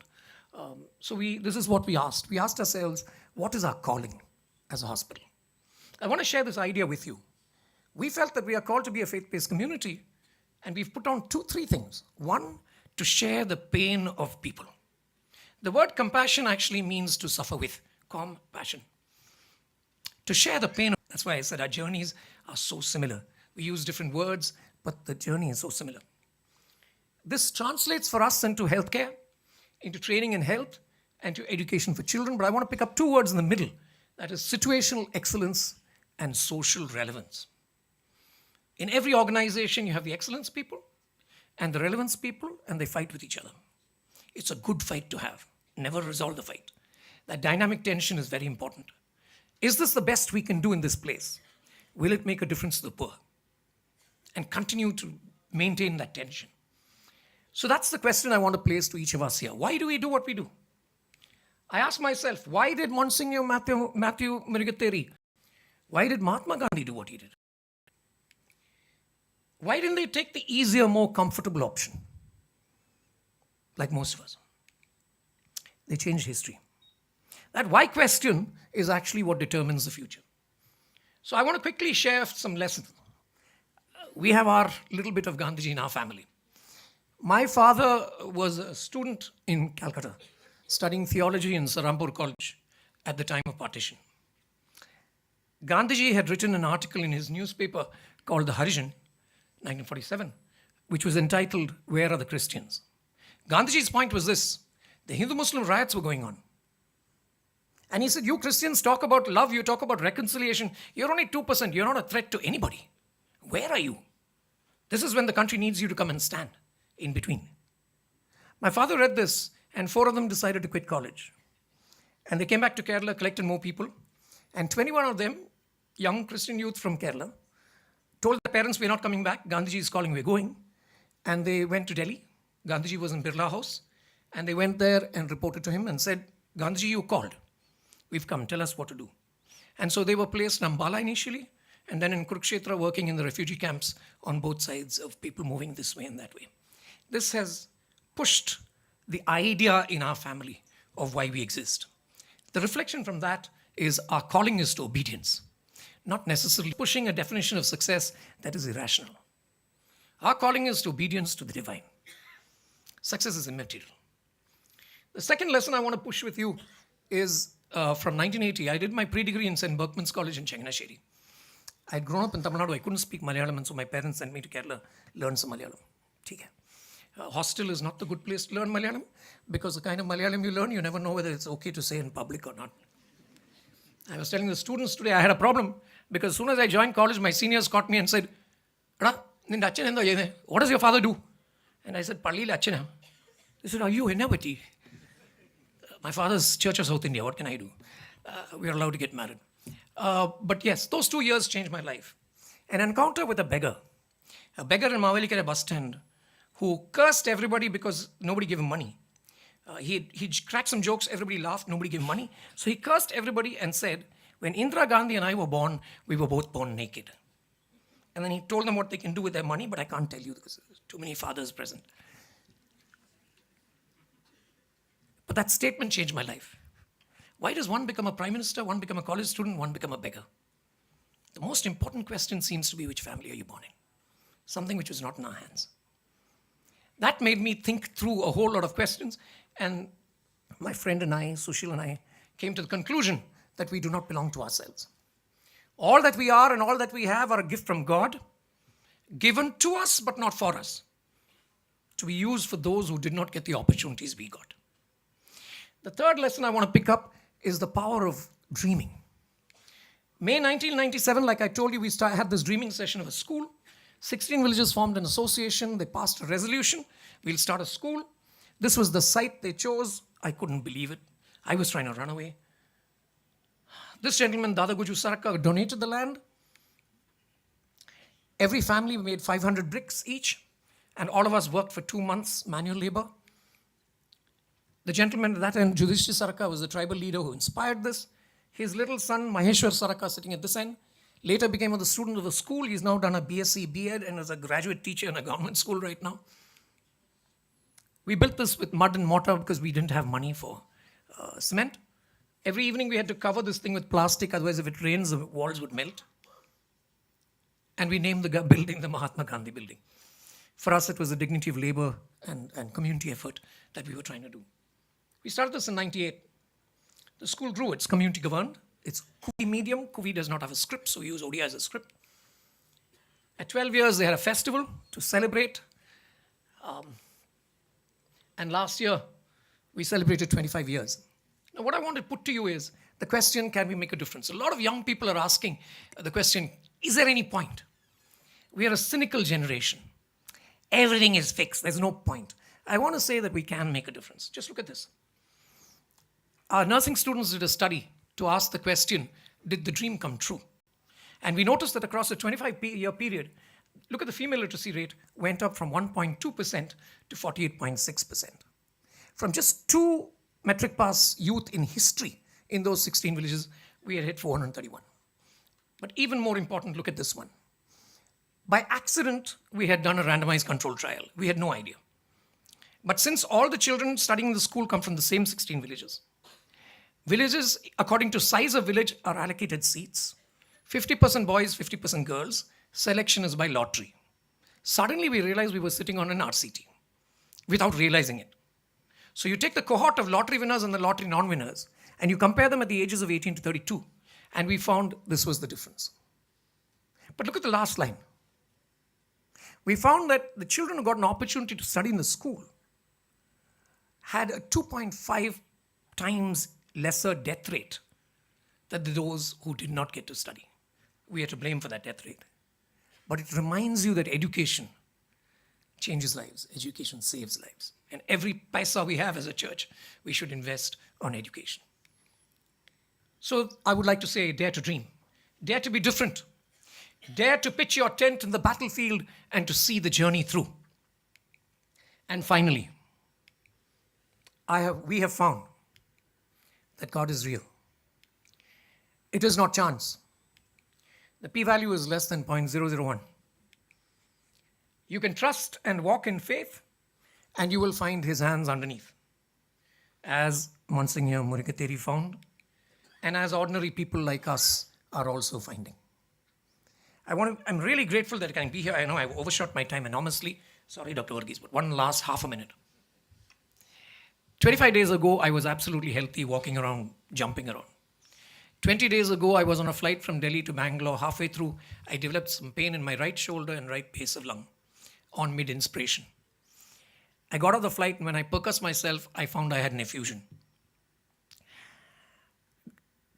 So this is what we asked. We asked ourselves, what is our calling as a hospital? I want to share this idea with you. We felt that we are called to be a faith-based community, and we've put on 2-3 things. One, to share the pain of people. The word compassion actually means to suffer with. Compassion. To share the pain. That's why I said our journeys are so similar. We use different words, but the journey is so similar. This translates for us into healthcare, into training in health, and to education for children. But I want to pick up 2 words in the middle. That is situational excellence and social relevance. In every organization, you have the excellence people and the relevance people, and they fight with each other. It's a good fight to have. Never resolve the fight. That dynamic tension is very important. Is this the best we can do in this place? Will it make a difference to the poor? And continue to maintain that tension. So that's the question I want to place to each of us here. Why do we do what we do? I ask myself, why did Msgr. Mathew Muringathery, why did Mahatma Gandhi do what he did? Why didn't they take the easier, more comfortable option? Like most of us. They changed history. That why question is actually what determines the future. So I want to quickly share some lessons. We have our little bit of Gandhiji in our family. My father was a student in Calcutta, studying theology in Sarampur College at the time of partition. Gandhiji had written an article in his newspaper called The Harijan, 1947, which was entitled, Where Are the Christians? Gandhiji's point was this: the Hindu-Muslim riots were going on. And he said, you Christians talk about love, you talk about reconciliation, you're only 2%, you're not a threat to anybody. Where are you? This is when the country needs you to come and stand in between. My father read this, and 4 of them decided to quit college. And they came back to Kerala, collected more people, and 21 of them, young Christian youth from Kerala, told their parents, we're not coming back, Gandhiji is calling, we're going. And they went to Delhi. Gandhiji was in Birla House, and they went there and reported to him and said, Gandhiji, you called. We've come, tell us what to do. And so they were placed in Ambala initially, and then in Kurukshetra, working in the refugee camps on both sides of people moving this way and that way. This has pushed the idea in our family of why we exist. The reflection from that is our calling is to obedience, not necessarily pushing a definition of success that is irrational. Our calling is to obedience to the divine. Success is immaterial. The second lesson I want to push with you is from 1980. I did my pre-degree in St. Berkman's College in Changanasheri. I had grown up in Tamil Nadu. I couldn't speak Malayalam, and so my parents sent me to Kerala, learn some Malayalam. Hostel is not the good place to learn Malayalam, because the kind of Malayalam you learn, you never know whether it's okay to say in public or not. I was telling the students today, I had a problem, because as soon as I joined college, my seniors caught me and said, what does your father do? And I said, Pallil Achana. They said, are you Enavati? My father's Church of South India, what can I do? We are allowed to get married. But yes, those 2 years changed my life. An encounter with a beggar in Mavelikere bus stand, who cursed everybody because nobody gave him money. He cracked some jokes, everybody laughed, nobody gave him money. So he cursed everybody and said, when Indira Gandhi and I were born, we were both born naked. And then he told them what they can do with their money, but I can't tell you because there's too many fathers present. But that statement changed my life. Why does one become a prime minister, one become a college student, one become a beggar? The most important question seems to be, which family are you born in? Something which was not in our hands. That made me think through a whole lot of questions, and my friend and I, Sushil and I, came to the conclusion that we do not belong to ourselves. All that we are and all that we have are a gift from God, given to us but not for us, to be used for those who did not get the opportunities we got. The third lesson I want to pick up is the power of dreaming. May 1997, like I told you, we had this dreaming session of a school. 16 villages formed an association. They passed a resolution. We'll start a school. This was the site they chose. I couldn't believe it. I was trying to run away. This gentleman, Dada Guju Saraka, donated the land. Every family made 500 bricks each, and all of us worked for 2 months, manual labor. The gentleman at that end, Judhishthir Saraka, was the tribal leader who inspired this. His little son, Maheshwar Saraka, sitting at this end, later became the student of the school. He's now done a BSc, B.Ed, and is a graduate teacher in a government school right now. We built this with mud and mortar because we didn't have money for cement. Every evening we had to cover this thing with plastic, otherwise if it rains, the walls would melt. And we named the building the Mahatma Gandhi building. For us, it was the dignity of labor and community effort that we were trying to do. We started this in 98. The school grew. It's community governed. It's Kuvi medium. Kuvi does not have a script, so we use Odia as a script. At 12 years, they had a festival to celebrate. And last year, we celebrated 25 years. Now, what I want to put to you is the question, can we make a difference? A lot of young people are asking the question, is there any point? We are a cynical generation. Everything is fixed. There's no point. I want to say that we can make a difference. Just look at this. Our nursing students did a study to ask the question, did the dream come true? And we noticed that across a 25-year period, look at the female literacy rate, went up from 1.2% to 48.6%. From just 2 metric pass youth in history in those 16 villages, we had hit 431. But even more important, look at this one. By accident, we had done a randomized control trial. We had no idea. But since all the children studying in the school come from the same 16 villages, villages, according to size of village, are allocated seats. 50% boys, 50% girls. Selection is by lottery. Suddenly we realized we were sitting on an RCT without realizing it. So you take the cohort of lottery winners and the lottery non-winners, and you compare them at the ages of 18 to 32, and we found this was the difference. But look at the last line. We found that the children who got an opportunity to study in the school had a 2.5 times lesser death rate than those who did not get to study. We are to blame for that death rate. But it reminds you that education changes lives. Education saves lives. And every paisa we have as a church, we should invest on education. So I would like to say, dare to dream. Dare to be different. Dare to pitch your tent in the battlefield and to see the journey through. And finally, we have found that God is real. It is not chance. The p-value is less than 0.001. You can trust and walk in faith, and you will find his hands underneath. As Msgr Muringathery found, and as ordinary people like us are also finding. I'm really grateful that I can be here. I know I've overshot my time enormously. Sorry, Dr. Varghese, but one last half a minute. 25 days ago, I was absolutely healthy, walking around, jumping around. 20 days ago, I was on a flight from Delhi to Bangalore. Halfway through, I developed some pain in my right shoulder and right base of lung on mid-inspiration. I got off the flight, and when I percussed myself, I found I had an effusion.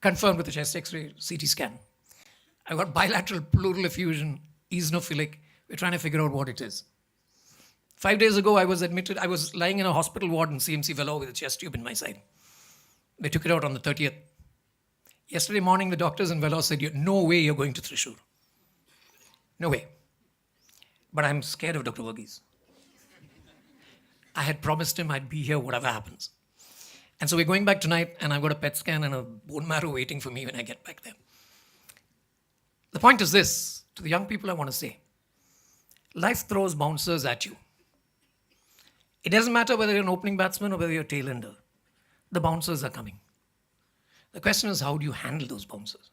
Confirmed with a chest X-ray, CT scan. I got bilateral pleural effusion, eosinophilic. We're trying to figure out what it is. 5 days ago, I was admitted. I was lying in a hospital ward in CMC Vellore with a chest tube in my side. They took it out on the 30th. Yesterday morning, the doctors in Vellore said, no way you're going to Thrissur. No way. But I'm scared of Dr. Varghese. I had promised him I'd be here whatever happens. And so we're going back tonight, and I've got a PET scan and a bone marrow waiting for me when I get back there. The point is this, to the young people I want to say, life throws bouncers at you. It doesn't matter whether you're an opening batsman or whether you're a tail ender. The bouncers are coming. The question is, how do you handle those bouncers?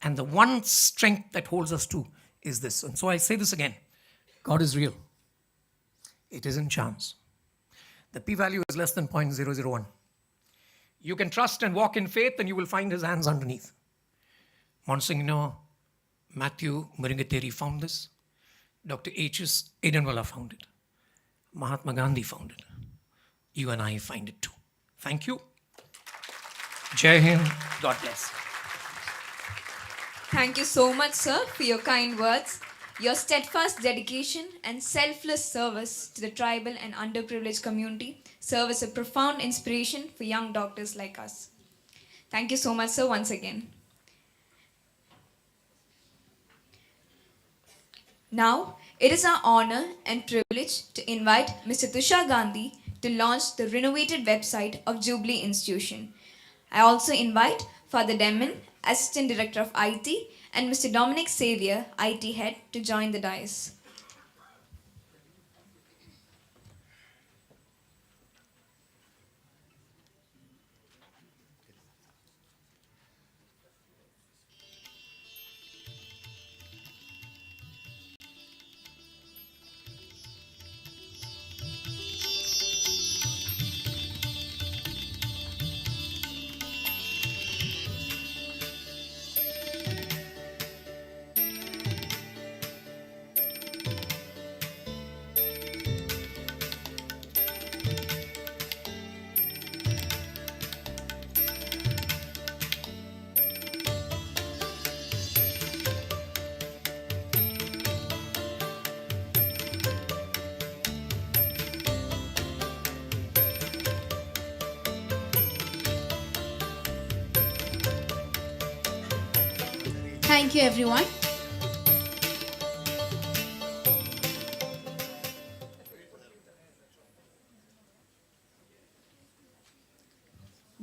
And the one strength that holds us to is this. And so I say this again. God is real. It isn't chance. The p-value is less than 0.001. You can trust and walk in faith, and you will find his hands underneath. Msgr Mathew Muringathery found this. Dr. H.S. Adenwalla found it. Mahatma Gandhi found it. You and I find it too. Thank you. Jai Hind. God bless. Thank you so much, sir, for your kind words, your steadfast dedication and selfless service to the tribal and underprivileged community serve as a profound inspiration for young doctors like us. Thank you so much, sir, once again. Now, it is our honor and privilege to invite Mr. Tushar Gandhi to launch the renovated website of Jubilee Institution. I also invite Father Demon, Assistant Director of IT, and Mr. Dominic Xavier, IT Head, to join the dais. Thank you, everyone.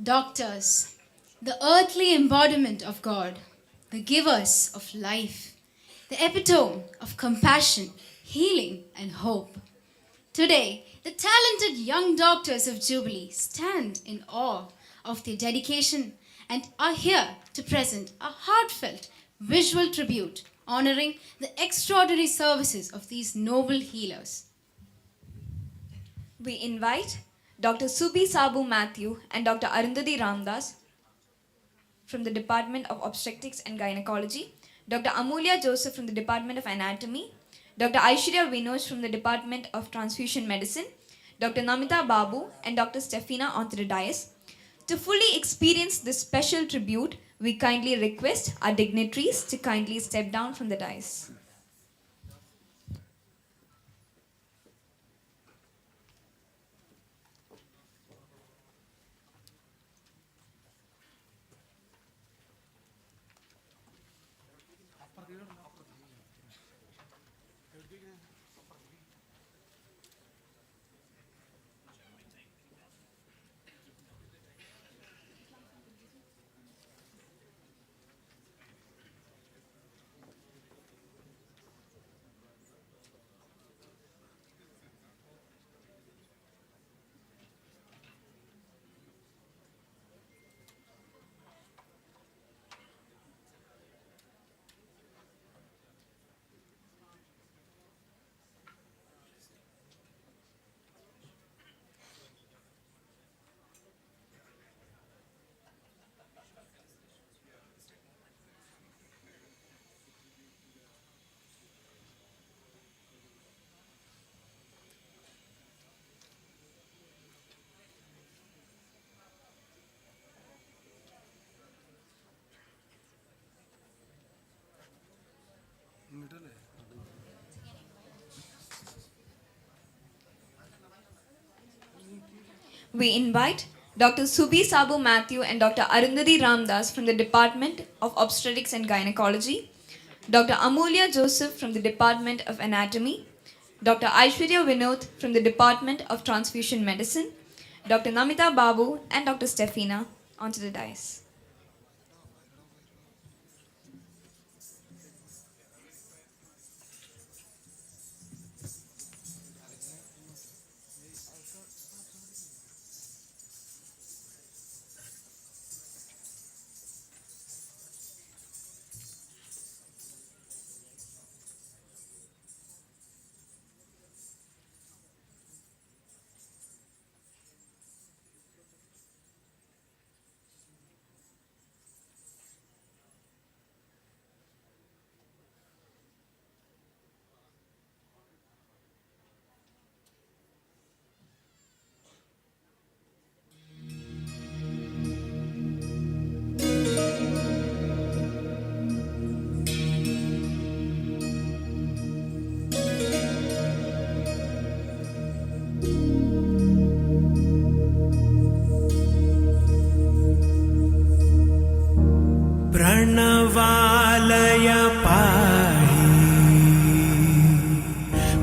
Doctors, the earthly embodiment of God, the givers of life, the epitome of compassion, healing, and hope. Today, the talented young doctors of Jubilee stand in awe of their dedication and are here to present a heartfelt visual tribute honoring the extraordinary services of these noble healers. We invite Dr. Subi Sabu Mathew and Dr. Arundhati Ramdas from the Department of Obstetrics and Gynecology, Dr. Amulya Joseph from the Department of Anatomy, Dr. Aishwarya Vinoj from the Department of Transfusion Medicine, Dr. Namita Babu, and Dr. Stefina onto the dais. To fully experience this special tribute, we kindly request our dignitaries to kindly step down from the dais. We invite Dr. Subi Sabu Mathew and Dr. Arundhati Ramdas from the Department of Obstetrics and Gynecology, Dr. Amulya Joseph from the Department of Anatomy, Dr. Aishwarya Vinod from the Department of Transfusion Medicine, Dr. Namita Babu and Dr. Stefina onto the dais. प्रणवालय पाहि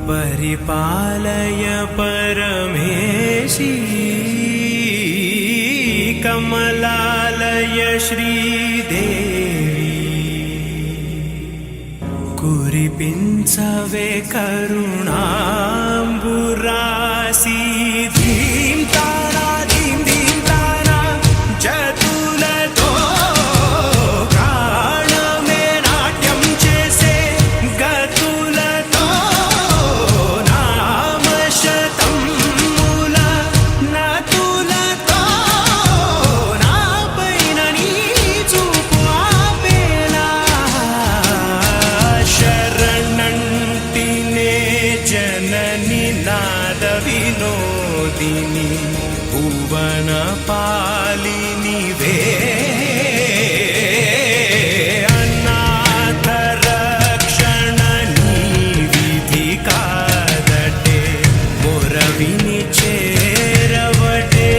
परिपालय परमेशी कमलालय श्रीदेवी कुरिपिंचवे करुणाम्बुरासी धीं तारा धीं धीं तारा जतुलतो भुवन पालिनी वे अनाथ रक्षणनी विधि कादटे मोरविनी चेरवटे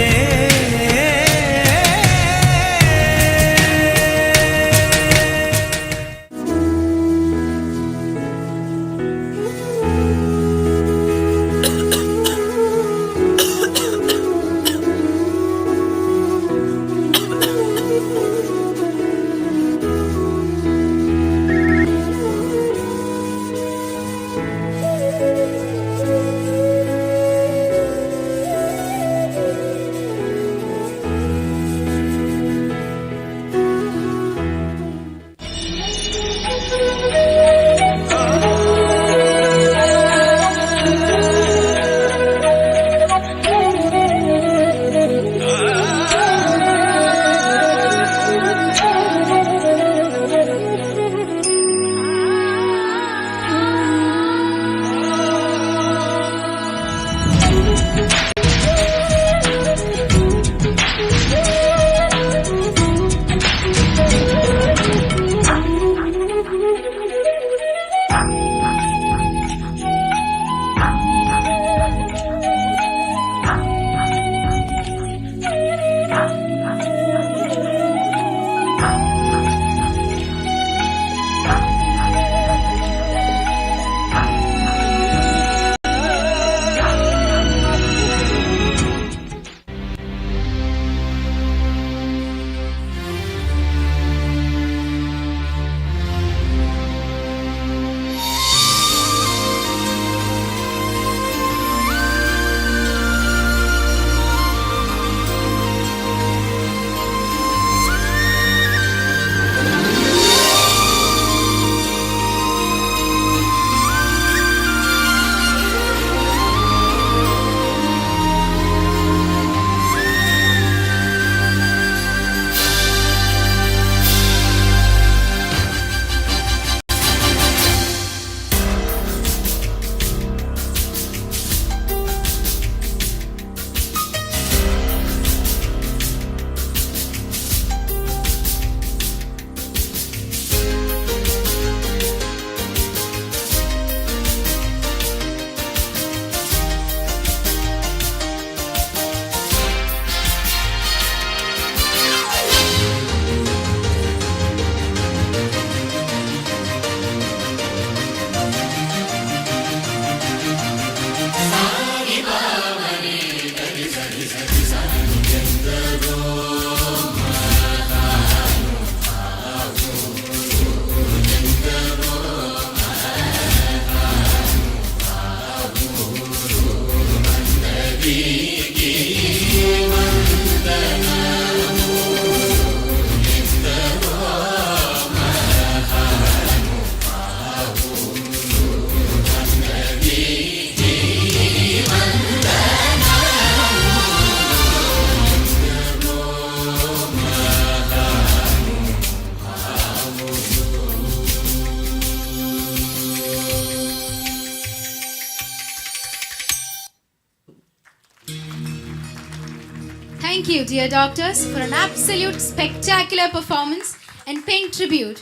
you, dear doctors, for an absolute spectacular performance and paying tribute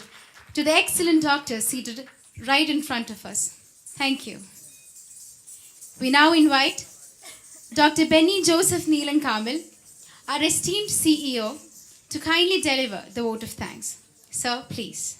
to the excellent doctors seated right in front of us. Thank you. We now invite Dr. Benny Joseph Neelan Kamil, our esteemed CEO, to kindly deliver the vote of thanks. Sir, please.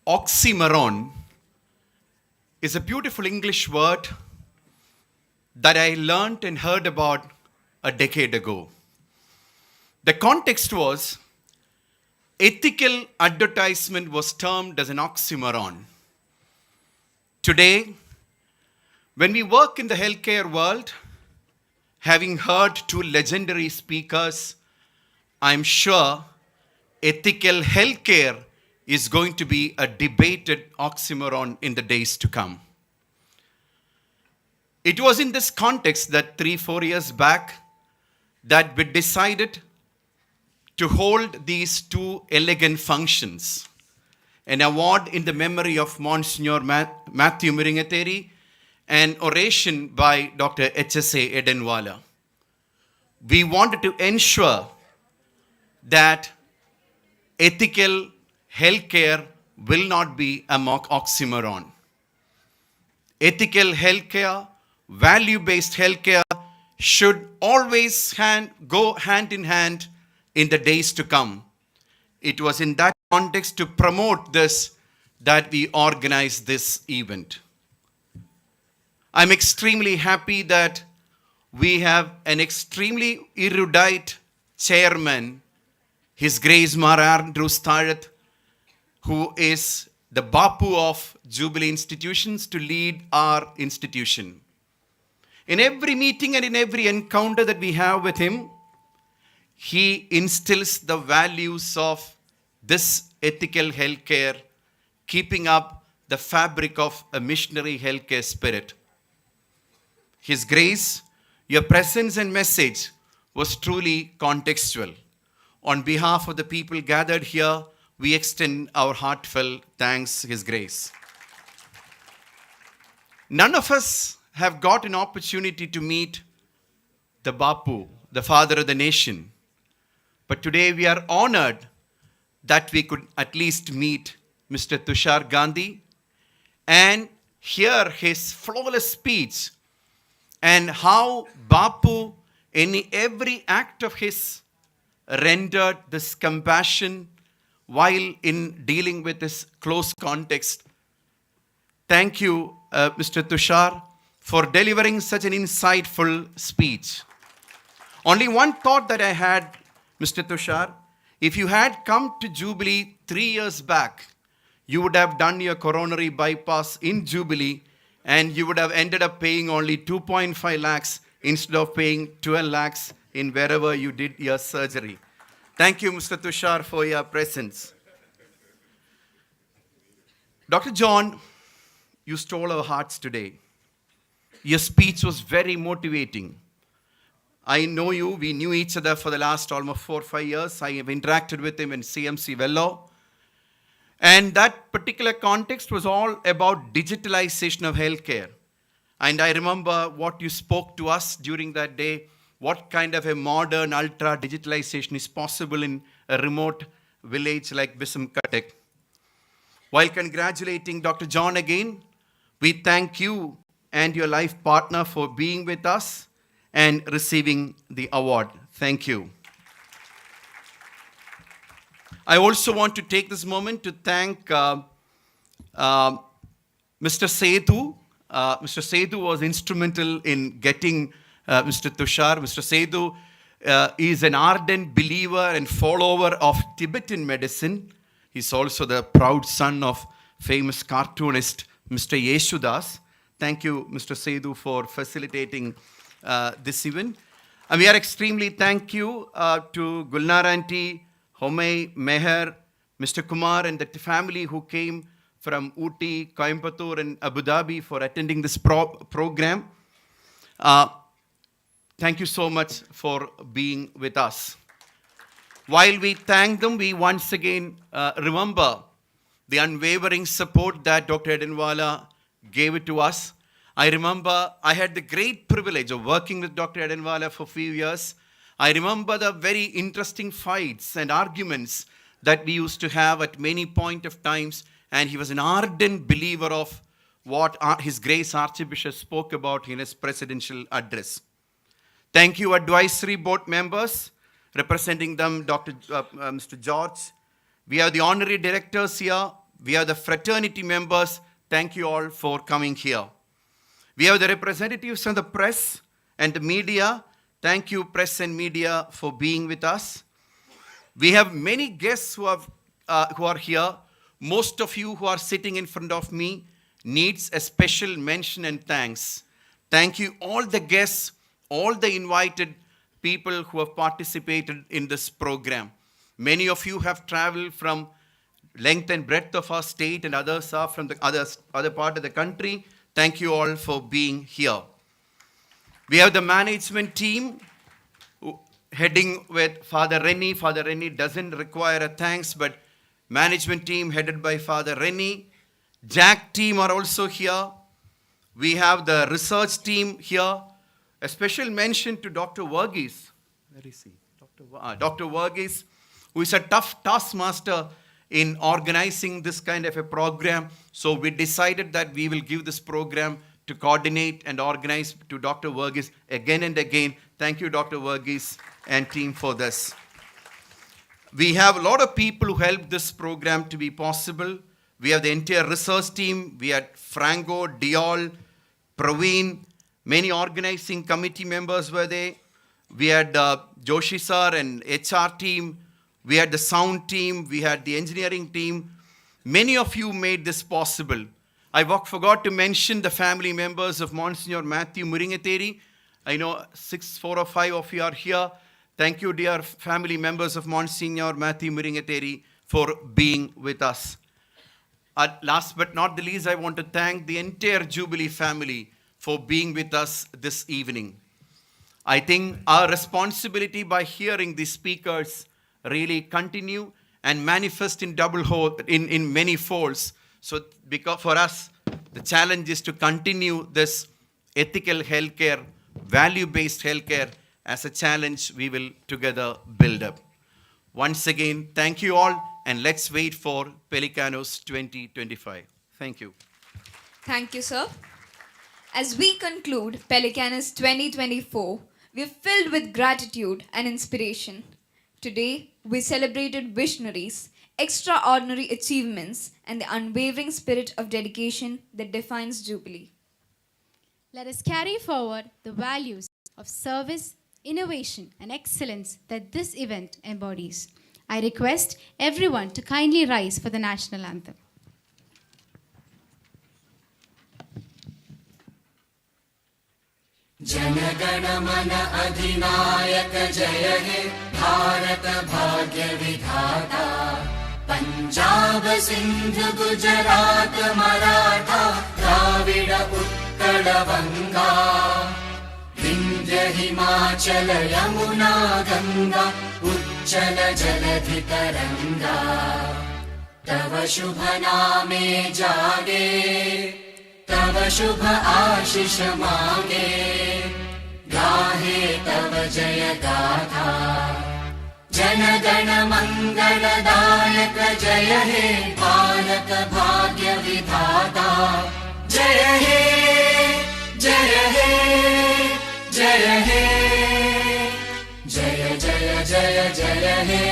Oxymoron is a beautiful English word that I learned and heard about a decade ago. The context was ethical advertisement was termed as an oxymoron. Today, when we work in the healthcare world, having heard two legendary speakers, I'm sure ethical healthcare is going to be a debated oxymoron in the days to come. It was in this context that 3-4 years back that we decided to hold these two elegant functions, an award in the memory of Msgr Mathew Muringathery and Oration by Dr. HSA Adenwalla. We wanted to ensure that ethical healthcare will not be a mock oxymoron. Ethical healthcare, value-based healthcare should always go hand in hand in the days to come. It was in that context to promote this that we organized this event. I'm extremely happy that we have an extremely erudite chairman, His Grace Mar Andrews Tharat, who is the Bapu of Jubilee institutions, to lead our institution. In every meeting and in every encounter that we have with him, he instills the values of this ethical healthcare, keeping up the fabric of a missionary healthcare spirit. His Grace, your presence and message was truly contextual. On behalf of the people gathered here, we extend our heartfelt thanks, His Grace. None of us have got an opportunity to meet the Bapu, the father of the nation. But today we are honored that we could at least meet Mr. Tushar Gandhi and hear his flawless speech and how Bapu, in every act of his, rendered this compassion while in dealing with this close context. Thank you, Mr. Tushar, for delivering such an insightful speech. Only one thought that I had, Mr. Tushar, if you had come to Jubilee 3 years back, you would have done your coronary bypass in Jubilee and you would have ended up paying only 2.5 lakhs instead of paying 12 lakhs in wherever you did your surgery. Thank you, Mr. Tushar, for your presence. Dr. John, you stole our hearts today. Your speech was very motivating. I know you. We knew each other for the last almost 4 or 5 years. I have interacted with him in CMC Vellore. And that particular context was all about digitalization of healthcare. And I remember what you spoke to us during that day, what kind of a modern ultra digitalization is possible in a remote village like Bisamkatek. While congratulating Dr. John again, we thank you and your life partner for being with us and receiving the award. Thank you. I also want to take this moment to thank Mr. Sethu. Mr. Sethu was instrumental in getting Mr. Tushar. Mr. Sethu is an ardent believer and follower of Tibetan medicine. He's also the proud son of famous cartoonist Mr. Yeshudas. Thank you, Mr. Sethu, for facilitating this event. And we are extremely thank you to Gulnar Aunty, Homay, Meher, Mr. Kumar, and the family who came from Ooty, Coimbatore, and Abu Dhabi for attending this program. Thank you so much for being with us. While we thank them, we once again remember the unwavering support that Dr. Adenwalla gave it to us. I remember I had the great privilege of working with Dr. Adenwalla for a few years. I remember the very interesting fights and arguments that we used to have at many point of times, and he was an ardent believer of what His Grace Archbishop spoke about in his presidential address. Thank you, advisory board members, representing them, Mr. George. We have the honorary directors here. We have the fraternity members. Thank you all for coming here. We have the representatives from the press and the media. Thank you, press and media, for being with us. We have many guests who are here. Most of you who are sitting in front of me needs a special mention and thanks. Thank you, all the guests, all the invited people who have participated in this program. Many of you have traveled from length and breadth of our state, and others are from the other part of the country. Thank you all for being here. We have the management team heading with Father Rennie. Father Rennie doesn't require a thanks, but management team headed by Father Rennie. Jack team are also here. We have the research team here. A special mention to Dr. Varghese. Where is he? Dr. Varghese, who is a tough taskmaster in organizing this kind of a program. So we decided that we will give this program to coordinate and organize to Dr. Varghese again and again. Thank you, Dr. Varghese and team, for this. We have a lot of people who helped this program to be possible. We have the entire research team. We had Franco, Diol, Praveen. Many organizing committee members were there. We had Joshi sir and HR team. We had the sound team. We had the engineering team. Many of you made this possible. I forgot to mention the family members of Msgr Mathew Muringathery. I know 4 or 5 of you are here. Thank you, dear family members of Msgr Mathew Muringathery, for being with us. Last but not the least, I want to thank the entire Jubilee family for being with us this evening. I think our responsibility by hearing the speakers really continue and manifest in in many folds. So because for us, the challenge is to continue this ethical healthcare, value-based healthcare as a challenge we will together build up. Once again, thank you all, and let's wait for Pelecanus 2025. Thank you. Thank you, sir. As we conclude Pelecanus 2024, we are filled with gratitude and inspiration. Today, we celebrated visionaries, extraordinary achievements, and the unwavering spirit of dedication that defines Jubilee. Let us carry forward the values of service, innovation, and excellence that this event embodies. I request everyone to kindly rise for the national anthem. जनगण मन अधिनायक जय हे भारत भाग्य विधाता पंजाब सिंध गुजरात मराठा द्राविड उत्कल बंगा विंध्य हिमाचल यमुना गंगा उच्चल जलधि तरंगा तव शुभ नामे जागे तव शुभ आशीष मांगे गाहे तव जय गाथा जन गण मंगलदायक जय हे भारत भाग्य विधाता जय हे जय हे जय हे जय जय जय जय हे.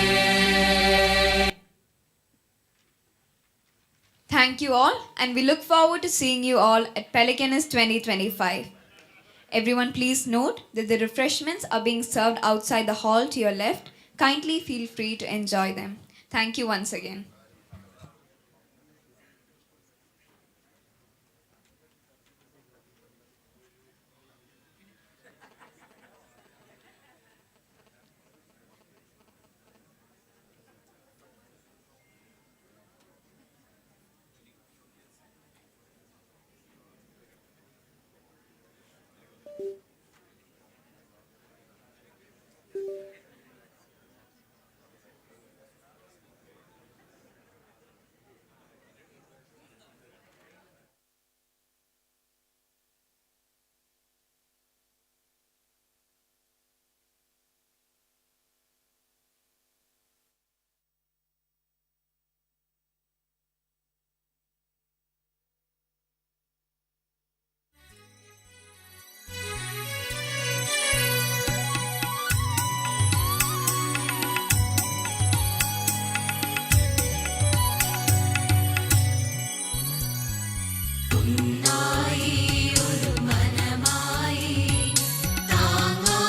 Thank you all, and we look forward to seeing you all at Pelecanus 2025. Everyone, please note that the refreshments are being served outside the hall to your left. Kindly feel free to enjoy them. Thank you once again.